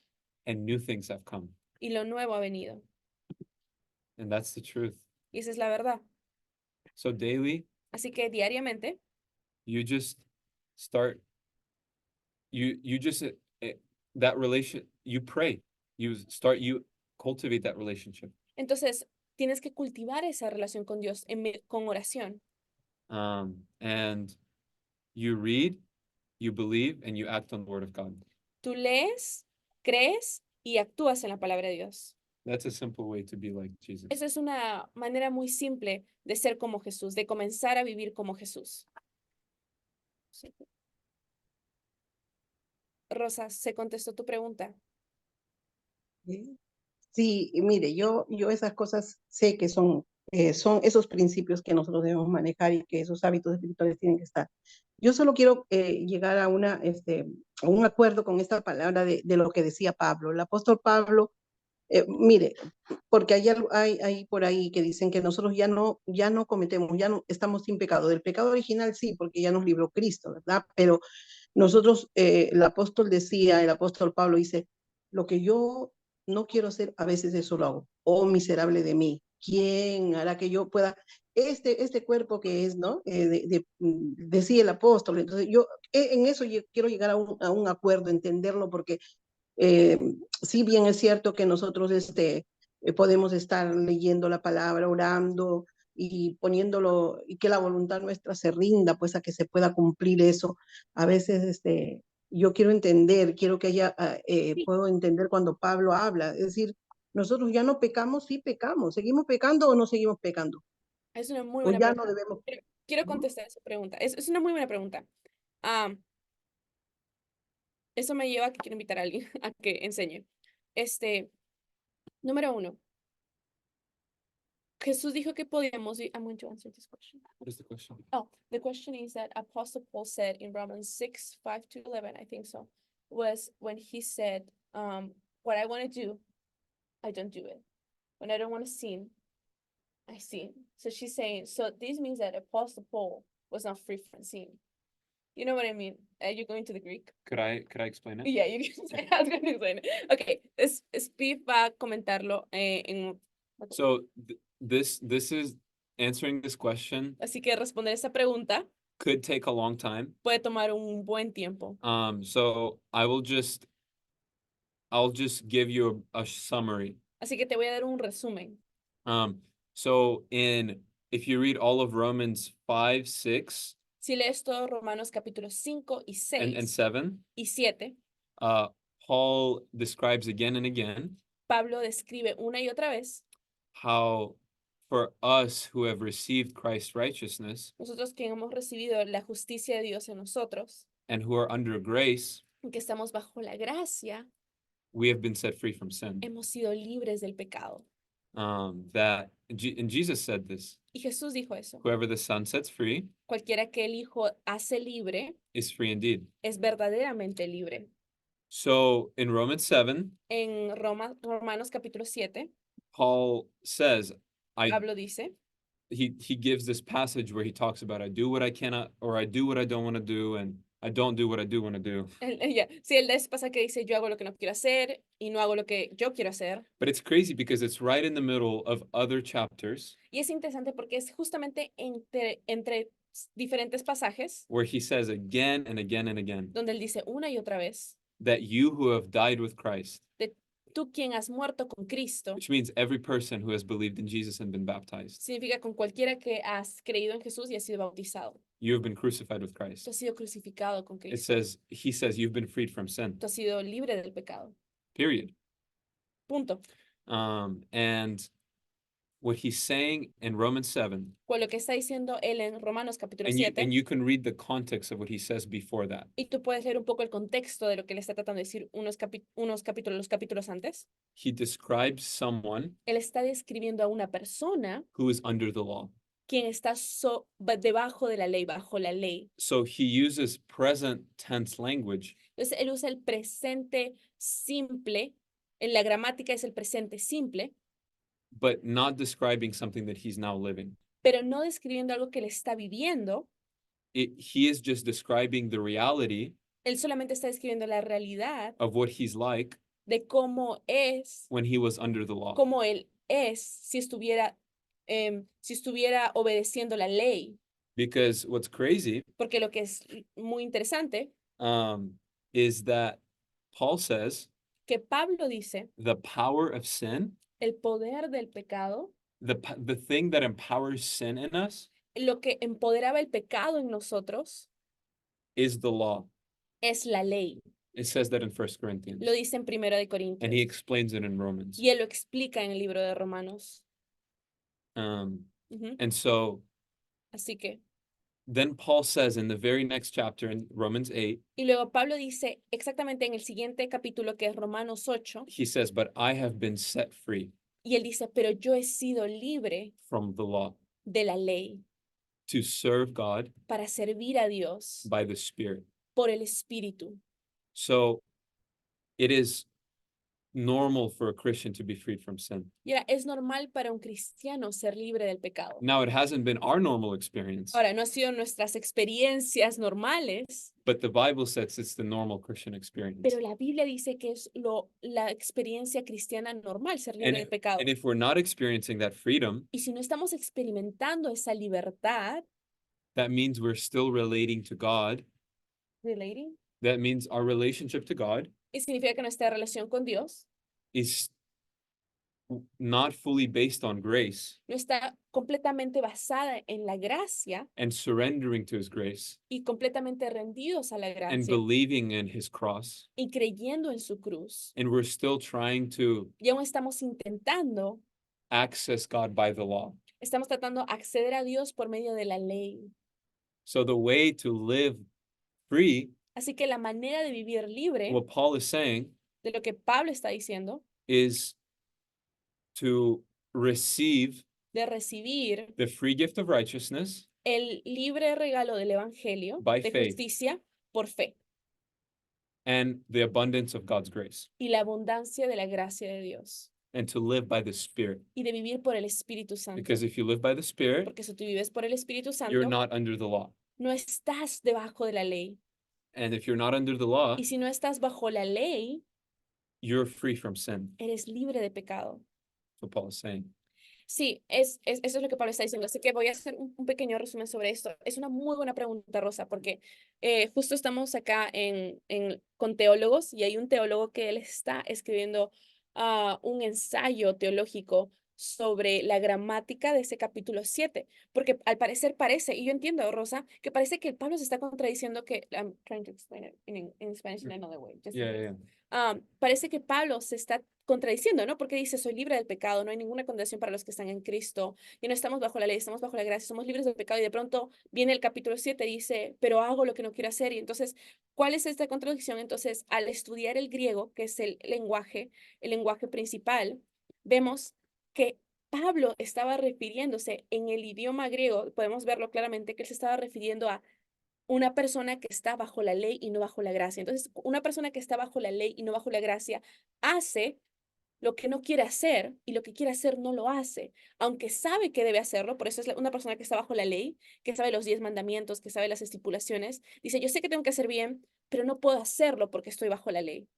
and new things have come. y lo nuevo ha venido. And that's the truth. Y esa es la verdad. So daily, Así que diariamente, you just start, you just, that relation, you pray, you cultivate that relationship. entonces tienes que cultivar esa relación con Dios con oración. And you read, you believe, and you act on the word of God. Tú lees, crees y actúas en la palabra de Dios. That's a simple way to be like Jesus. Esa es una manera muy simple de ser como Jesús, de comenzar a vivir como Jesús. Sí. Rosa, ¿se contestó tu pregunta? Sí, y mire, yo esas cosas sé que son esos principios que nosotros debemos manejar y que esos hábitos espirituales tienen que estar. Yo solo quiero llegar a a un acuerdo con esta palabra de lo que decía Pablo. El apóstol Pablo, mire, porque hay por ahí que dicen que nosotros ya no cometemos, ya no estamos sin pecado. Del pecado original sí, porque ya nos libró Cristo, ¿verdad? Pero nosotros, el apóstol Pablo dice, lo que yo no quiero hacer, a veces eso lo hago. Oh, miserable de mí, ¿quién hará que yo pueda, este cuerpo que es, ¿no? Decía el apóstol. Entonces yo en eso yo quiero llegar a un acuerdo, entenderlo, porque eh, si bien es cierto que nosotros podemos estar leyendo la palabra, orando y poniéndolo, y que la voluntad nuestra se rinda, pues a que se pueda cumplir eso. A veces yo quiero entender, quiero que haya, Sí, puedo entender cuando Pablo habla, es decir, nosotros ya no pecamos, sí pecamos, ¿seguimos pecando o no seguimos pecando? es una muy O buena ya no pregunta. debemos. Quiero ¿Mm? contestar esa pregunta. Es una muy buena pregunta. Ah, eso me lleva a que quiero invitar a alguien a que enseñe. Número uno, Jesús dijo que podíamos ir. I'm going to answer this question. What is the question? Oh, the question is that Apostle Paul said in Romans 6, 5 to 11, I think so, was when he said, what I want to do, I don't do it. When I don't want to sin, I sin. So she's saying, so this means that Apostle Paul was not free from sin. You know what I mean? Are you going to the Greek? Could I explain it? Yeah, you can say, I was going to explain it. Okay, Steve va a comentarlo en... So this is answering this question Así que responder esa pregunta could take a long time. puede tomar un buen tiempo. So I'll just give you a summary. Así que te voy a dar un resumen. So if you read all of Romans 5, 6, Si lees todo Romanos capítulo 5 y 6 and 7, y 7, Paul describes again and again Pablo describe una y otra vez, how for us who have received Christ's righteousness nosotros que hemos recibido la justicia de Dios en nosotros, and who are under grace, que estamos bajo la gracia, we have been set free from sin. hemos sido libres del pecado. And Jesus said this, Y Jesús dijo eso. whoever the Son sets free Cualquiera que el Hijo hace libre is free indeed. es verdaderamente libre. So in Romans 7, En Romanos capítulo 7, Paul says, Pablo dice, he gives this passage where he talks about I do what I cannot, or I do what I don't want to do, and I don't do what I do want to do. sí, él pasa que dice, yo hago lo que no quiero hacer y no hago lo que yo quiero hacer. But it's crazy because it's right in the middle of other chapters Y es interesante porque es justamente entre diferentes pasajes where he says again and again and again donde él dice una y otra vez, that you who have died with Christ, de tú quien has muerto con Cristo, which means every person who has believed in Jesus and been baptized, significa con cualquiera que has creído en Jesús y has sido bautizado. you have been crucified with Tú Christ. has sido crucificado con He Cristo. says you've been freed from sin, Tú has sido libre del pecado. period. Punto. And what he's saying in Romans 7, Con lo que está diciendo él en Romanos capítulo and 7, you can read the context of what he says before that. y tú puedes leer un poco el contexto de lo que él está tratando de decir los capítulos antes. He describes someone Él está describiendo a una persona who is under the law. quien está debajo de la ley, bajo la ley. So he uses present tense language Entonces, él usa el presente simple, en la gramática es el presente simple, but not describing something that he's now living. pero no describiendo algo que él está viviendo, He is just describing the reality él solamente está describiendo la realidad of what he's like de cómo es, when he was under the law. cómo él es si estuviera obedeciendo la ley. Because what's crazy Porque lo que es muy interesante, is that Paul says que Pablo dice, the power of sin, el poder del pecado, the thing that empowers sin in us lo que empoderaba el pecado en nosotros is the law. es la ley. It says that in 1 Corinthians. Lo dice en Primera de And Corintios. he explains it in Romans. Y él lo explica en el libro de Romanos. Ujú. And so Así que, then Paul says in the very next chapter in Romans 8, y luego Pablo dice exactamente en el siguiente capítulo que es Romanos 8, he says, but I have been set free y él dice, pero yo he sido libre from the law de la ley to serve God para servir a Dios by the Spirit. por el Espíritu. So it is normal for a Christian to be freed from sin. Y ahora, es normal para un cristiano ser libre del pecado. Now, it hasn't been our normal experience, Ahora, no han sido nuestras experiencias normales, but the Bible says it's the normal Christian experience. pero la Biblia dice que es la experiencia cristiana normal ser libre del pecado. And if we're not experiencing that freedom, Y si no estamos experimentando esa libertad, that means we're still relating to God. relating, That means our relationship to God y significa que nuestra relación con Dios is not fully based on grace no está completamente basada en la gracia and surrendering to his grace y completamente rendidos a la and gracia believing in his cross. y creyendo en su cruz. And we're still trying to Y aún estamos intentando, access God by the law. estamos tratando de acceder a Dios por medio de la ley. So the way to live free, Así que la manera de vivir libre, what Paul is saying, de lo que Pablo está diciendo, is to receive de recibir the free gift of righteousness el libre regalo del Evangelio By de faith. justicia por fe and the abundance of God's grace, y la abundancia de la gracia de Dios and to live by the Spirit. y de vivir por el Espíritu Santo. Because if you live by the Spirit, Porque si tú vives por el Espíritu Santo, you're not under the law. no estás debajo de la ley. And if you're not under the law, Y si no estás bajo la ley, you're free from sin. eres libre de pecado. That's what Paul is saying. Sí, eso es lo que Pablo está diciendo. Así que voy a hacer un pequeño resumen sobre esto. Es una muy buena pregunta, Rosa, porque justo estamos acá con teólogos y hay un teólogo que él está escribiendo un ensayo teológico sobre la gramática de ese capítulo 7, porque al parecer parece, y yo entiendo, Rosa, que parece que Pablo se está contradiciendo que, I'm trying to explain it in Spanish in another way. Just in Yeah, case. yeah. Parece que Pablo se está contradiciendo, ¿no? Porque dice, soy libre del pecado, no hay ninguna condenación para los que están en Cristo, y no estamos bajo la ley, estamos bajo la gracia, somos libres del pecado, y de pronto viene el capítulo 7 y dice, pero hago lo que no quiero hacer, y entonces, ¿cuál es esta contradicción? Entonces, al estudiar el griego, que es el lenguaje principal, vemos que Pablo estaba refiriéndose en el idioma griego, podemos verlo claramente, que él se estaba refiriendo a una persona que está bajo la ley y no bajo la gracia. Entonces, una persona que está bajo la ley y no bajo la gracia hace lo que no quiere hacer y lo que quiere hacer no lo hace, aunque sabe que debe hacerlo. Por eso es una persona que está bajo la ley, que sabe los 10 mandamientos, que sabe las estipulaciones. Dice, yo sé que tengo que hacer bien, pero no puedo hacerlo porque estoy bajo la ley.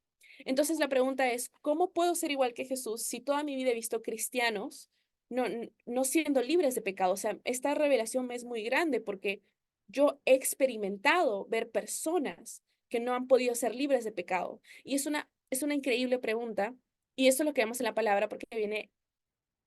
Entonces la pregunta es, ¿cómo puedo ser igual que Jesús si toda mi vida he visto cristianos no siendo libres de pecado? O sea, esta revelación me es muy grande porque yo he experimentado ver personas que no han podido ser libres de pecado. Y es una increíble pregunta. Y eso es lo que vemos en la palabra porque viene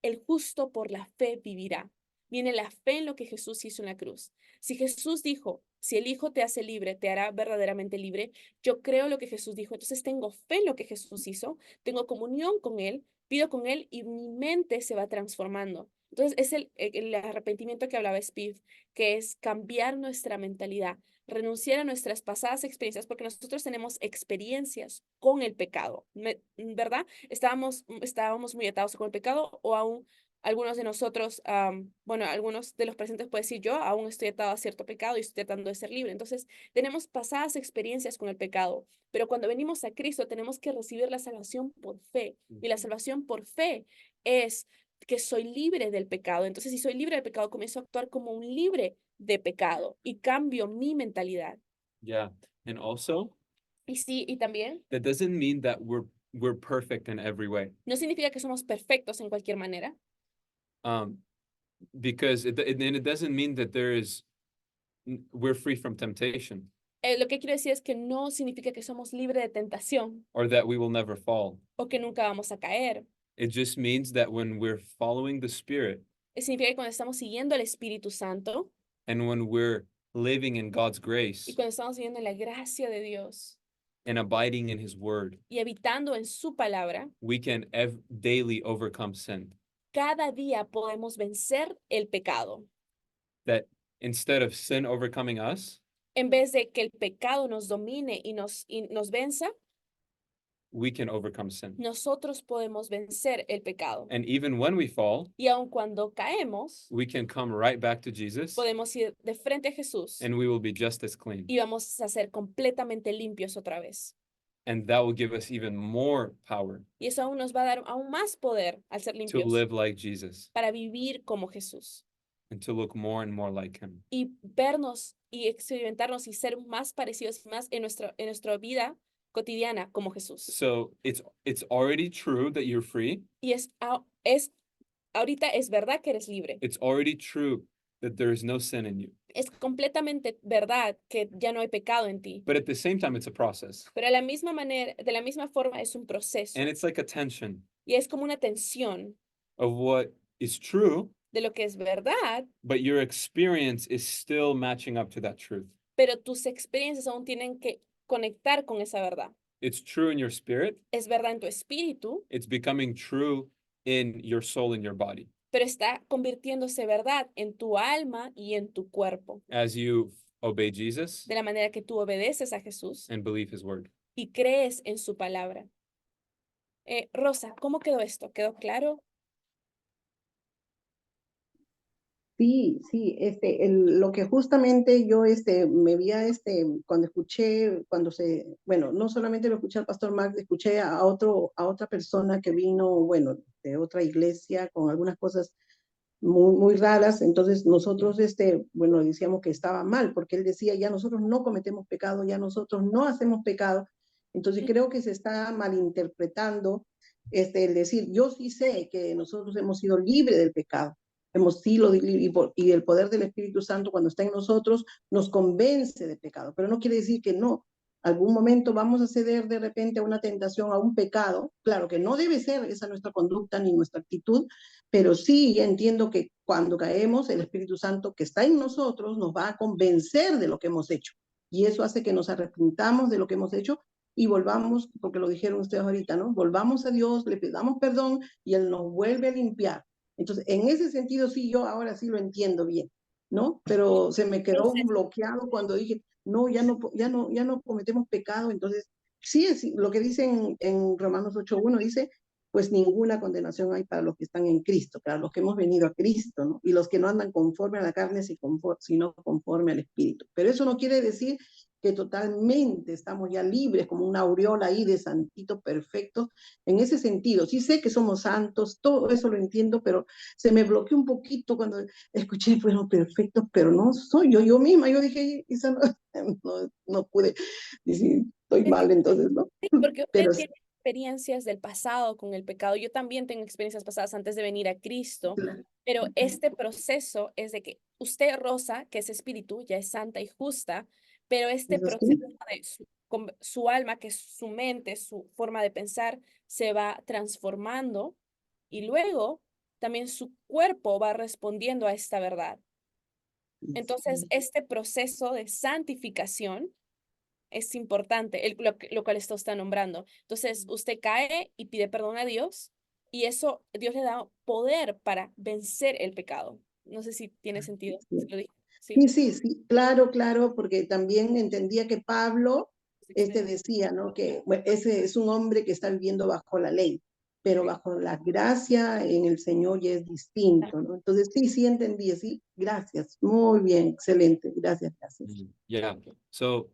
el justo por la fe vivirá. Viene la fe en lo que Jesús hizo en la cruz. Si Jesús dijo, si el Hijo te hace libre, te hará verdaderamente libre, yo creo lo que Jesús dijo. Entonces tengo fe en lo que Jesús hizo, tengo comunión con Él, pido con Él y mi mente se va transformando. Entonces es el arrepentimiento que hablaba Spiv, que es cambiar nuestra mentalidad, renunciar a nuestras pasadas experiencias, porque nosotros tenemos experiencias con el pecado, ¿verdad? Estábamos muy atados con el pecado o aún algunos de nosotros, bueno, algunos de los presentes pueden decir yo aún estoy atado a cierto pecado y estoy tratando de ser libre. Entonces, tenemos pasadas experiencias con el pecado, pero cuando venimos a Cristo tenemos que recibir la salvación por fe. Y la salvación por fe es que soy libre del pecado. Entonces, si soy libre del pecado, comienzo a actuar como un libre de pecado y cambio mi mentalidad. Yeah. And also, Y sí, y también that doesn't mean that we're perfect in every way. no significa que somos perfectos en cualquier manera. Because it doesn't mean that we're free from temptation Lo que quiero decir es que no significa que somos libres de tentación or that we will never fall. o que nunca vamos a caer. It just means that when we're following the Spirit Significa que cuando estamos siguiendo al Espíritu Santo and when we're living in God's grace y cuando estamos siguiendo la gracia de Dios and abiding in his word, y habitando en su palabra, we can daily overcome sin. cada día podemos vencer el pecado. That instead of sin overcoming us, En vez de que el pecado nos domine y nos venza, we can overcome sin. nosotros podemos vencer el pecado. And even when we fall, Y aun cuando caemos, we can come right back to Jesus podemos ir de frente a Jesús and we will be just as clean. y vamos a ser completamente limpios otra vez. And that will give us even more power Y eso aún nos va a dar aún más poder al ser to limpios live like Jesus para vivir como Jesús and to look more and more like him. y vernos y experimentarnos y ser más parecidos más en nuestra vida cotidiana como Jesús. So it's already true that you're free. Y ahorita es verdad que eres libre. It's already true that there is no sin in you. Es completamente verdad que ya no hay pecado en ti. But at the same time, it's a process. Pero de la misma forma es un proceso. And it's like a tension Y es como una tensión of what is true, de lo que es verdad, but your experience is still matching up to that truth. pero tus experiencias aún tienen que conectar con esa verdad. It's true in your spirit. Es verdad en tu espíritu, It's becoming true in your soul and your body pero está convirtiéndose verdad en tu alma y en tu cuerpo. as you obey Jesus De la manera que tú obedeces a Jesús and believe his word. y crees en su palabra. Rosa, ¿cómo quedó esto? ¿Quedó claro? Sí, sí, lo que justamente yo me había cuando escuché, bueno, no solamente lo escuché al pastor Max, escuché a otra persona que vino, bueno, de otra iglesia con algunas cosas muy, muy raras. Entonces nosotros, bueno, decíamos que estaba mal, porque él decía, ya nosotros no cometemos pecado, ya nosotros no hacemos pecado. Entonces creo que se está malinterpretando el decir, yo sí sé que nosotros hemos sido libres del pecado, hemos sido y el poder del Espíritu Santo cuando está en nosotros nos convence de pecado, pero no quiere decir que no. Algún momento vamos a ceder de repente a una tentación, a un pecado. Claro que no debe ser esa nuestra conducta ni nuestra actitud, pero sí ya entiendo que cuando caemos, el Espíritu Santo que está en nosotros nos va a convencer de lo que hemos hecho. Y eso hace que nos arrepintamos de lo que hemos hecho y volvamos, porque lo dijeron ustedes ahorita, ¿no? Volvamos a Dios, le pedamos perdón y Él nos vuelve a limpiar. Entonces, en ese sentido, sí, yo ahora sí lo entiendo bien, ¿no? Pero se me quedó bloqueado cuando dije, no, ya no cometemos pecado. Entonces, sí, es lo que dicen en Romanos 8:1, dice, pues ninguna condenación hay para los que están en Cristo, para los que hemos venido a Cristo, ¿no? Y los que no andan conforme a la carne, sino conforme al Espíritu. Pero eso no quiere decir que totalmente estamos ya libres, como una aureola ahí de santitos perfectos. En ese sentido, sí sé que somos santos, todo eso lo entiendo, pero se me bloqueó un poquito cuando escuché, fueron perfectos, pero no soy yo misma. Yo dije, esa no pude decir, estoy mal, entonces, ¿no? Sí, porque usted Pero tiene experiencias del pasado con el pecado. Yo también tengo experiencias pasadas antes de venir a Cristo, pero este proceso es de que usted, Rosa, que es espíritu, ya es santa y justa, pero este ¿es así? proceso de su alma, que es su mente, su forma de pensar, se va transformando y luego también su cuerpo va respondiendo a esta verdad. Entonces, este proceso de santificación es importante, lo cual esto está nombrando. Entonces, usted cae y pide perdón a Dios y eso, Dios le da poder para vencer el pecado. No sé si tiene sentido. Sí. Si lo dije. Sí, claro, porque también entendía que Pablo decía, ¿no? Que bueno, ese es un hombre que está viviendo bajo la ley, pero bajo la gracia en el Señor ya es distinto, ¿no? Entonces, sí entendí, sí, gracias, muy bien, excelente, gracias. Yeah. So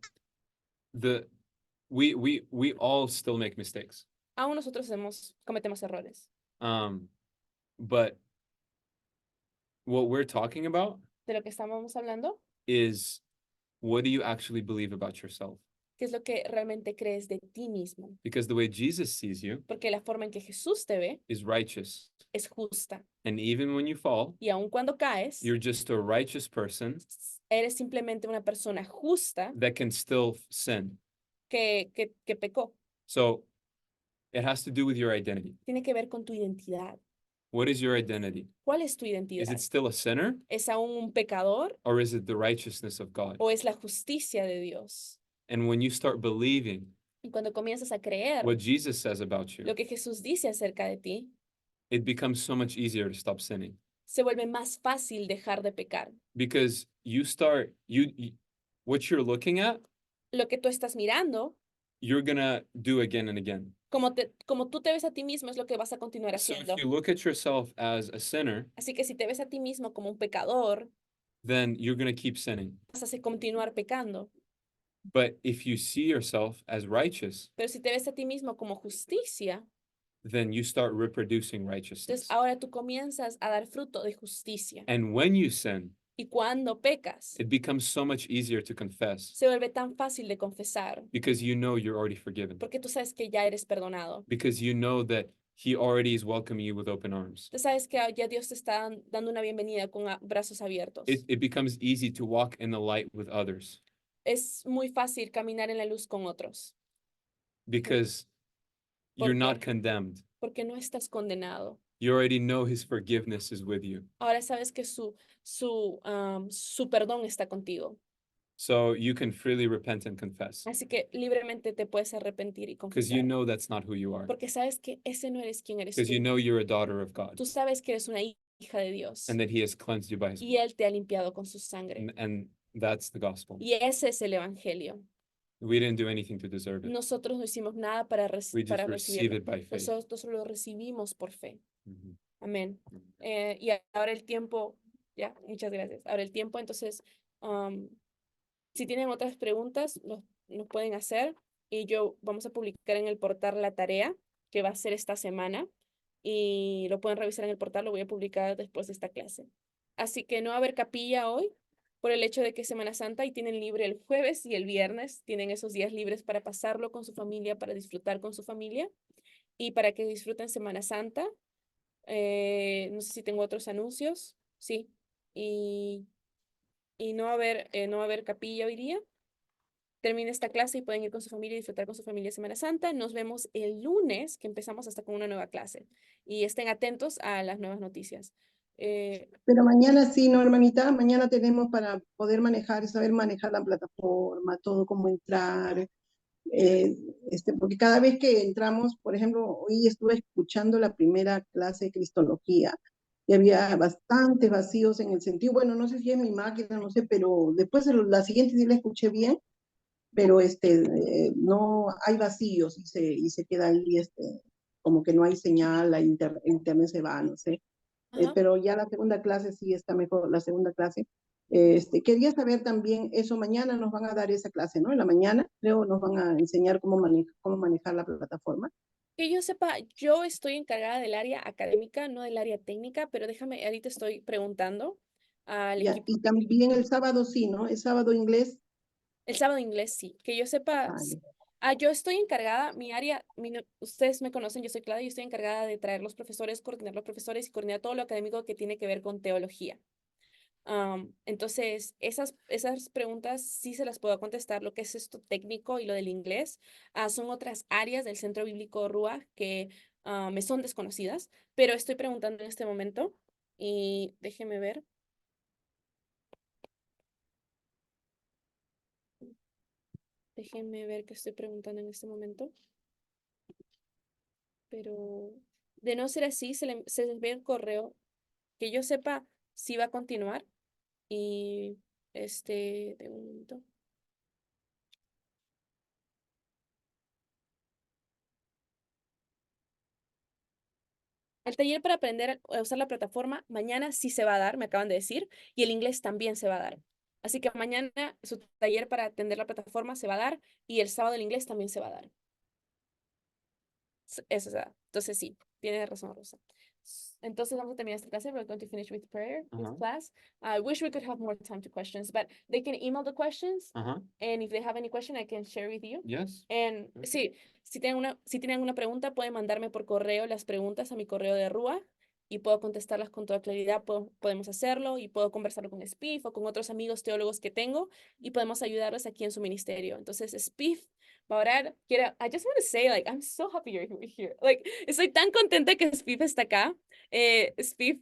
we all still make mistakes. Aún nosotros cometemos errores. But what we're talking about De lo que estábamos hablando, is, what do you actually believe about yourself? ¿qué es lo que realmente crees de ti mismo? Because the way Jesus sees you Porque la forma en que Jesús te ve is righteous. es justa. And even when you fall, Y aun cuando caes, you're just a righteous person eres simplemente una persona justa that can still sin. que pecó. So it has to do with your identity. Tiene que ver con tu identidad. What is your identity? ¿Cuál es tu Is identidad? it still a sinner, ¿Es aún un pecador or is it the righteousness of God? o es la justicia de Dios? And when you start believing Y cuando comienzas a creer what Jesus says about you, lo que Jesús dice acerca de ti, it becomes so much easier to stop sinning, se vuelve más fácil dejar de pecar. because what you're looking at, Lo que tú estás mirando, you're gonna do again and again. como tú te ves a ti mismo, es lo que vas a continuar So haciendo. if you look at yourself as a sinner, Así que si te ves a ti mismo como un pecador, then you're gonna keep sinning. vas a continuar pecando. But if you see yourself as righteous, Pero si te ves a ti mismo como justicia, then you start reproducing entonces righteousness. ahora tú comienzas a dar fruto de justicia. And when you sin, Y cuando pecas, it becomes so much easier to confess se vuelve tan fácil de confesar, because you know you're already forgiven. porque tú sabes que ya eres perdonado. Because you know that he already is welcoming you with open arms. Tú sabes que ya Dios te está dando una bienvenida con brazos abiertos. It becomes easy to walk in the light with others Es muy fácil caminar en la luz con otros, because you're ¿Por not qué? condemned. porque no estás condenado. You already know his forgiveness is with you. Ahora sabes que su perdón está contigo. So you can freely repent and confess Así que libremente te puedes arrepentir y because you confesar. know that's not who you are. Porque sabes que ese no eres quien eres Because you tú. know you're a daughter of God Tú sabes que eres una hija de Dios. and that he has cleansed you by his Y Él te ha limpiado con su sangre. and that's the gospel. Y ese es el evangelio. We didn't do anything to deserve it. Nosotros no hicimos nada para, We just para receive recibirlo. it by faith. Nosotros lo recibimos por fe. Mhm. Amén. Y ahora el tiempo, ya, muchas gracias. Ahora el tiempo, entonces, si tienen otras preguntas, nos pueden hacer. Y vamos a publicar en el portal la tarea que va a ser esta semana. Y lo pueden revisar en el portal, lo voy a publicar después de esta clase. Así que no va a haber capilla hoy por el hecho de que es Semana Santa y tienen libre el jueves y el viernes. Tienen esos días libres para pasarlo con su familia, para disfrutar con su familia y para que disfruten Semana Santa. No sé si tengo otros anuncios. Sí. Y no va a haber capilla hoy día. Termina esta clase y pueden ir con su familia y disfrutar con su familia Semana Santa. Nos vemos el lunes, que empezamos hasta con una nueva clase. Y estén atentos a las nuevas noticias. Pero mañana sí, ¿no, hermanita? Mañana tenemos para poder manejar, saber manejar la plataforma, todo cómo entrar. Porque cada vez que entramos, por ejemplo, hoy estuve escuchando la primera clase de Cristología y había bastantes vacíos en el sentido, bueno, no sé si es mi máquina, no sé, pero después la siguiente sí la escuché bien, pero no hay vacíos y se queda ahí como que no hay señal, internet se va, no sé. Ajá. Pero ya la segunda clase sí está mejor, la segunda clase. Quería saber también eso, mañana nos van a dar esa clase, ¿no? En la mañana, creo, nos van a enseñar cómo manejar la plataforma. Que yo sepa, yo estoy encargada del área académica, no del área técnica, pero déjame, ahorita estoy preguntando al Ya, equipo. y también el sábado sí, ¿no? El sábado inglés. El sábado inglés, sí. Que yo sepa, Vale. yo estoy encargada, mi área, ustedes me conocen, yo soy Claudia, yo estoy encargada de traer los profesores, coordinar los profesores y coordinar todo lo académico que tiene que ver con teología. Entonces, esas preguntas sí se las puedo contestar. Lo que es esto técnico y lo del inglés son otras áreas del Centro Bíblico Rúa que me son desconocidas, pero estoy preguntando en este momento y déjeme ver. Déjenme ver qué estoy preguntando en este momento. Pero de no ser así, se les envía el correo que yo sepa si va a continuar. Y de un momento. El taller para aprender a usar la plataforma mañana sí se va a dar, me acaban de decir, y el inglés también se va a dar. Así que mañana su taller para atender la plataforma se va a dar y el sábado el inglés también se va a dar. Eso se da. Entonces sí, tiene razón, Rosa. Entonces vamos a terminar esta clase. We're going to finish with prayer, this class. I wish we could have more time to questions, but they can email the questions. And if they have any question, I can share with you. Yes. And sí, si tienen una pregunta, pueden mandarme por correo las preguntas a mi correo de Rúa y puedo contestarlas con toda claridad. Podemos hacerlo y puedo conversarlo con Spiff o con otros amigos teólogos que tengo y podemos ayudarles aquí en su ministerio. Entonces, Spiff va a orar. I just want to say, like, I'm so happy you're here. Like, estoy tan contenta que Spiff está acá. Spiff,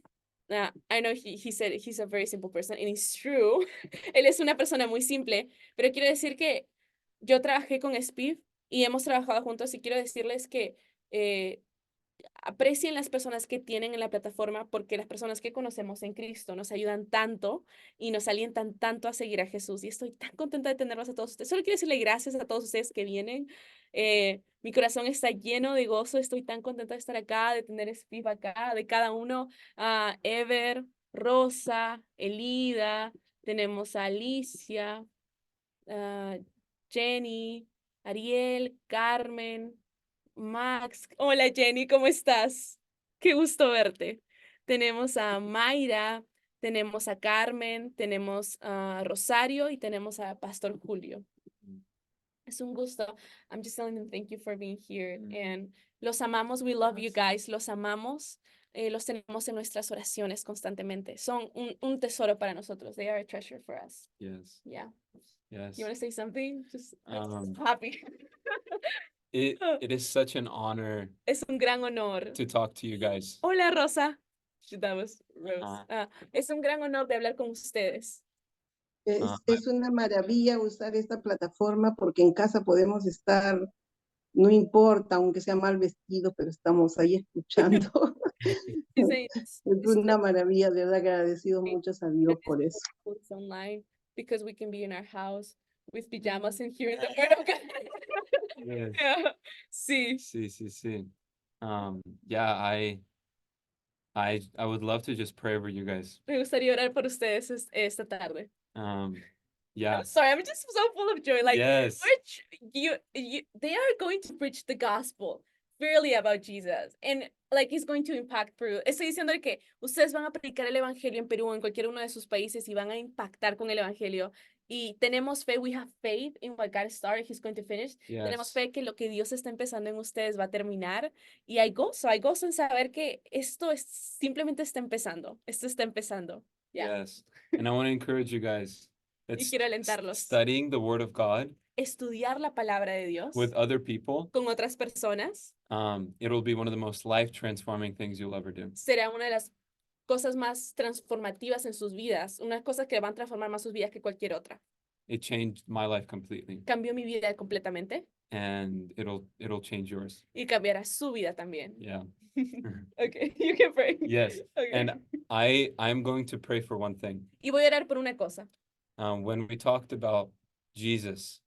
I know he said he's a very simple person, and it's true. Él es una persona muy simple, pero quiero decir que yo trabajé con Spiff y hemos trabajado juntos y quiero decirles que aprecien las personas que tienen en la plataforma porque las personas que conocemos en Cristo nos ayudan tanto y nos alientan tanto a seguir a Jesús y estoy tan contenta de tenerlos a todos ustedes. Solo quiero decirle gracias a todos ustedes que vienen. Mi corazón está lleno de gozo, estoy tan contenta de estar acá, de tener Spiff acá, de cada uno, Ever, Rosa, Elida, tenemos a Alicia, Jenny, Ariel, Carmen, Max. Hola Jenny, ¿cómo estás? Qué gusto verte. Tenemos a Mayra, tenemos a Carmen, tenemos a Rosario y tenemos a Pastor Julio. Es un gusto. I'm just telling them thank you for being here. And los amamos. We love you guys. Los amamos. Los tenemos en nuestras oraciones constantemente. Son un tesoro para nosotros. They are a treasure for us. Yes, Yeah. yes. You want to say something? Just Um, happy. It is such an honor Es un gran honor. to talk to you guys. Hola, Rosa. That was Rose. Ah. Es un gran honor de hablar con ustedes. Es una maravilla usar esta plataforma porque en casa podemos estar, no importa, aunque sea mal vestido, pero estamos ahí escuchando. Dice, Es una maravilla, de verdad agradecido muchos a Dios por eso. it's online because we can be in our house with pajamas and hearing the word of God. Yes. Yeah. Sí. Sí, sí, sí. Yeah, I would love to just pray over you guys. Me gustaría orar por ustedes esta tarde. Yeah. I'm sorry, I'm just so full of joy. Like, Yes. they are going to preach the gospel fairly about Jesus, and like it's going to impact Peru. Estoy diciendo que ustedes van a predicar el evangelio en Perú, en cualquier uno de sus países, y van a impactar con el evangelio. Y tenemos fe, we have faith in what God started, He's going to finish. Tenemos Yes. fe que lo que Dios está empezando en ustedes va a terminar. Y hay gozo en saber que esto simplemente está empezando. Esto está empezando. Yeah. Yes. And I want to encourage you guys that Y quiero alentarlos. studying the word of God Estudiar la palabra de Dios with other people, con otras personas it'll be one of the most life transforming things you'll ever do. será una de las cosas más transformativas en sus vidas, una cosa que van a transformar más sus vidas que cualquier otra. It changed my life completely, Cambió mi vida completamente and it'll change yours. y cambiará su vida también. Yeah. Okay, you can pray. Yes. Okay. And I'm going to pray for one thing. Y voy a orar por una cosa. When we talked about Jesus,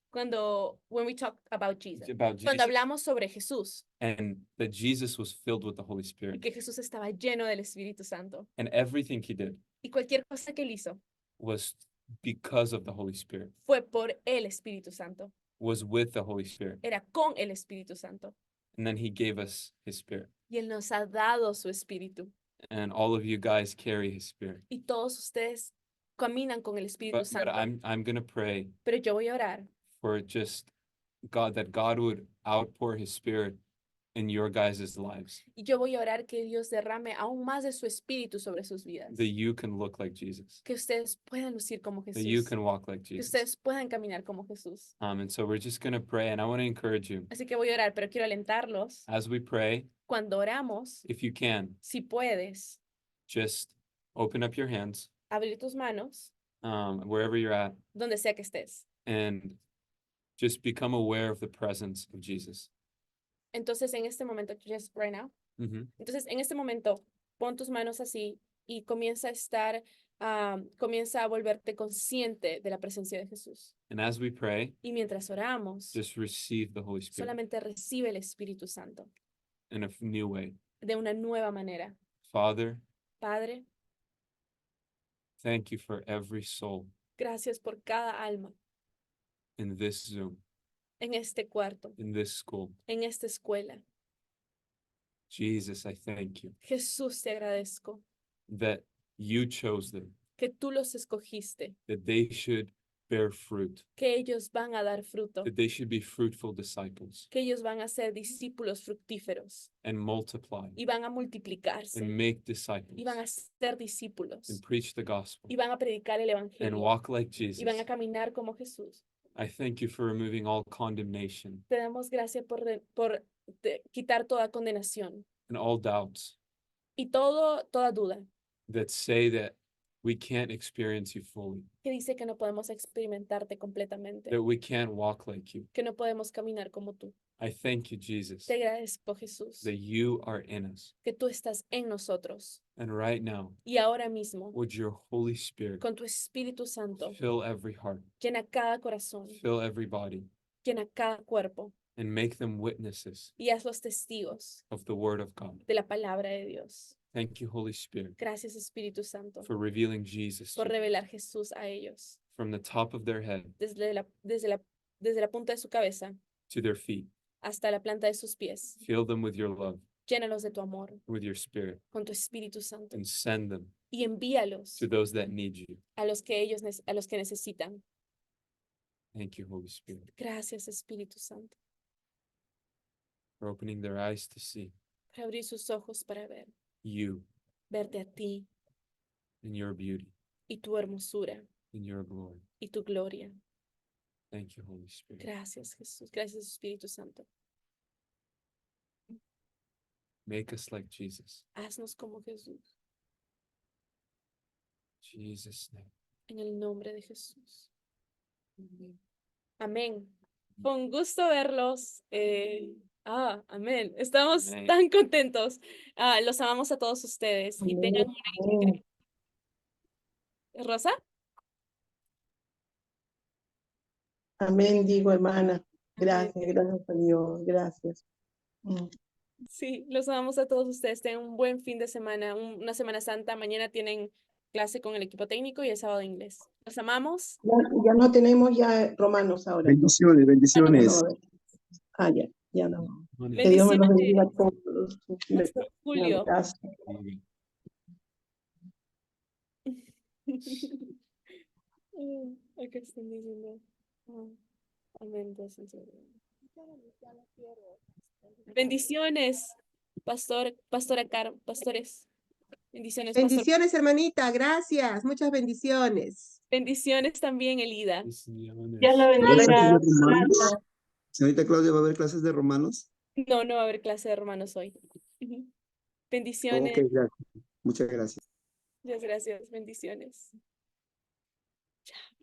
When we talk about Jesus. about Cuando Jesus, hablamos sobre Jesús and that Jesus was filled with the Holy y Spirit, que Jesús estaba lleno del Espíritu Santo and everything he did y cualquier cosa que él hizo was because of the Holy Spirit, fue por el Espíritu Santo, was with the Holy Spirit, era con el Espíritu Santo and then he gave us his Spirit. y él nos ha dado su Espíritu And all of you guys carry his Spirit. y todos ustedes caminan con el Espíritu But Santo. I'm gonna pray Pero yo voy a orar for just God, that God would outpour his Spirit in your guys' lives, y yo voy a orar que Dios derrame aún más de su Espíritu sobre sus vidas, that you can look like Jesus, que ustedes puedan lucir como that you Jesús, can walk like que Jesus. ustedes puedan caminar como Jesús. And so we're just gonna pray, and I want to encourage you Así que voy a orar, pero quiero alentarlos. as we pray. Cuando oramos, If you can, si puedes, just open up your hands, abrir tus manos wherever you're at, donde sea que estés. and just become aware of the presence of Jesus. Entonces, en este momento, just right now. Mhm. Entonces, en este momento, pon tus manos así y comienza a estar, comienza a volverte consciente de la presencia de Jesús. And as we pray, Y mientras oramos, just receive the Holy Spirit solamente recibe el Espíritu Santo in a new way. de una nueva manera. Father, Padre, thank you for every soul gracias por cada alma in this Zoom, en este cuarto, in this school. en esta escuela. Jesus, I thank you Jesús, te agradezco that you chose them, que tú los escogiste, that they should bear fruit, que ellos van a dar fruto, that they should be fruitful disciples que ellos van a ser discípulos fructíferos and multiply y van a multiplicarse and make y van a disciples ser discípulos and preach the gospel y van a predicar el and evangelio walk like y van a Jesus. caminar como Jesús. I thank you for removing all condemnation Te damos gracias por quitar toda condenación and all doubts y toda duda that say that we can't experience you fully, que dice que no podemos experimentarte completamente, that we can't walk like you. que no podemos caminar como tú. I thank you, Jesus, Te agradezco, Jesús, that you are in us. que tú estás en nosotros And right now, y ahora mismo, would your Holy Spirit con tu Espíritu Santo, fill every heart, llena cada corazón, fill every body, llena cada cuerpo and make them witnesses y hazlos testigos of the Word of God. de la palabra de Dios. Thank you, Holy Spirit, Gracias, Espíritu Santo, for revealing Jesus to por them, revelar Jesús a ellos, from the top of their head desde la desde la punta de su cabeza to their feet. hasta la planta de sus pies. Fill them with your love, Llénalos de tu amor, with your spirit, con tu Espíritu Santo, and send them y envíalos to those that need you. a los que necesitan. Thank you, Holy Spirit, Gracias, Espíritu Santo, for opening their eyes to see por abrir sus ojos para you verte a ti in your beauty, y tu hermosura in your glory. y tu gloria. Thank you, Holy Spirit. Gracias, Jesús. Gracias, Espíritu Santo. Make us like Jesus. Haznos como Jesús, Jesus' name. en el nombre de Jesús. Amén. Con gusto verlos. Amén. Estamos Amén. tan contentos. Los amamos a todos ustedes y tengan Amén. Rosa. Amén, digo, hermana. Amén. Gracias, gracias a Dios, gracias. Sí, los amamos a todos ustedes. Tengan un buen fin de semana, una Semana Santa. Mañana tienen clase con el equipo técnico y el sábado inglés. Los amamos. Ya no tenemos ya romanos ahora. Bendiciones, bendiciones. No, ya no. Honey, Que Dios me los Bendiciones. bendiga a todos. Hasta julio. Gracias. Amen. Acá están diciendo. Amén. Bendiciones, pastora Caro, pastores. Bendiciones, pastor. Bendiciones, hermanita. Gracias. Muchas bendiciones. Bendiciones también, Elida. Bendiciones. Dios lo ¿Va a haber bendiga. clases de romanos? Abrazo. Señorita Claudia, ¿va a haber clases de romanos? No, no va a haber clase de hermanos hoy. Ujú. Bendiciones. Ok, gracias. Muchas gracias. Muchas gracias. Bendiciones. Chao.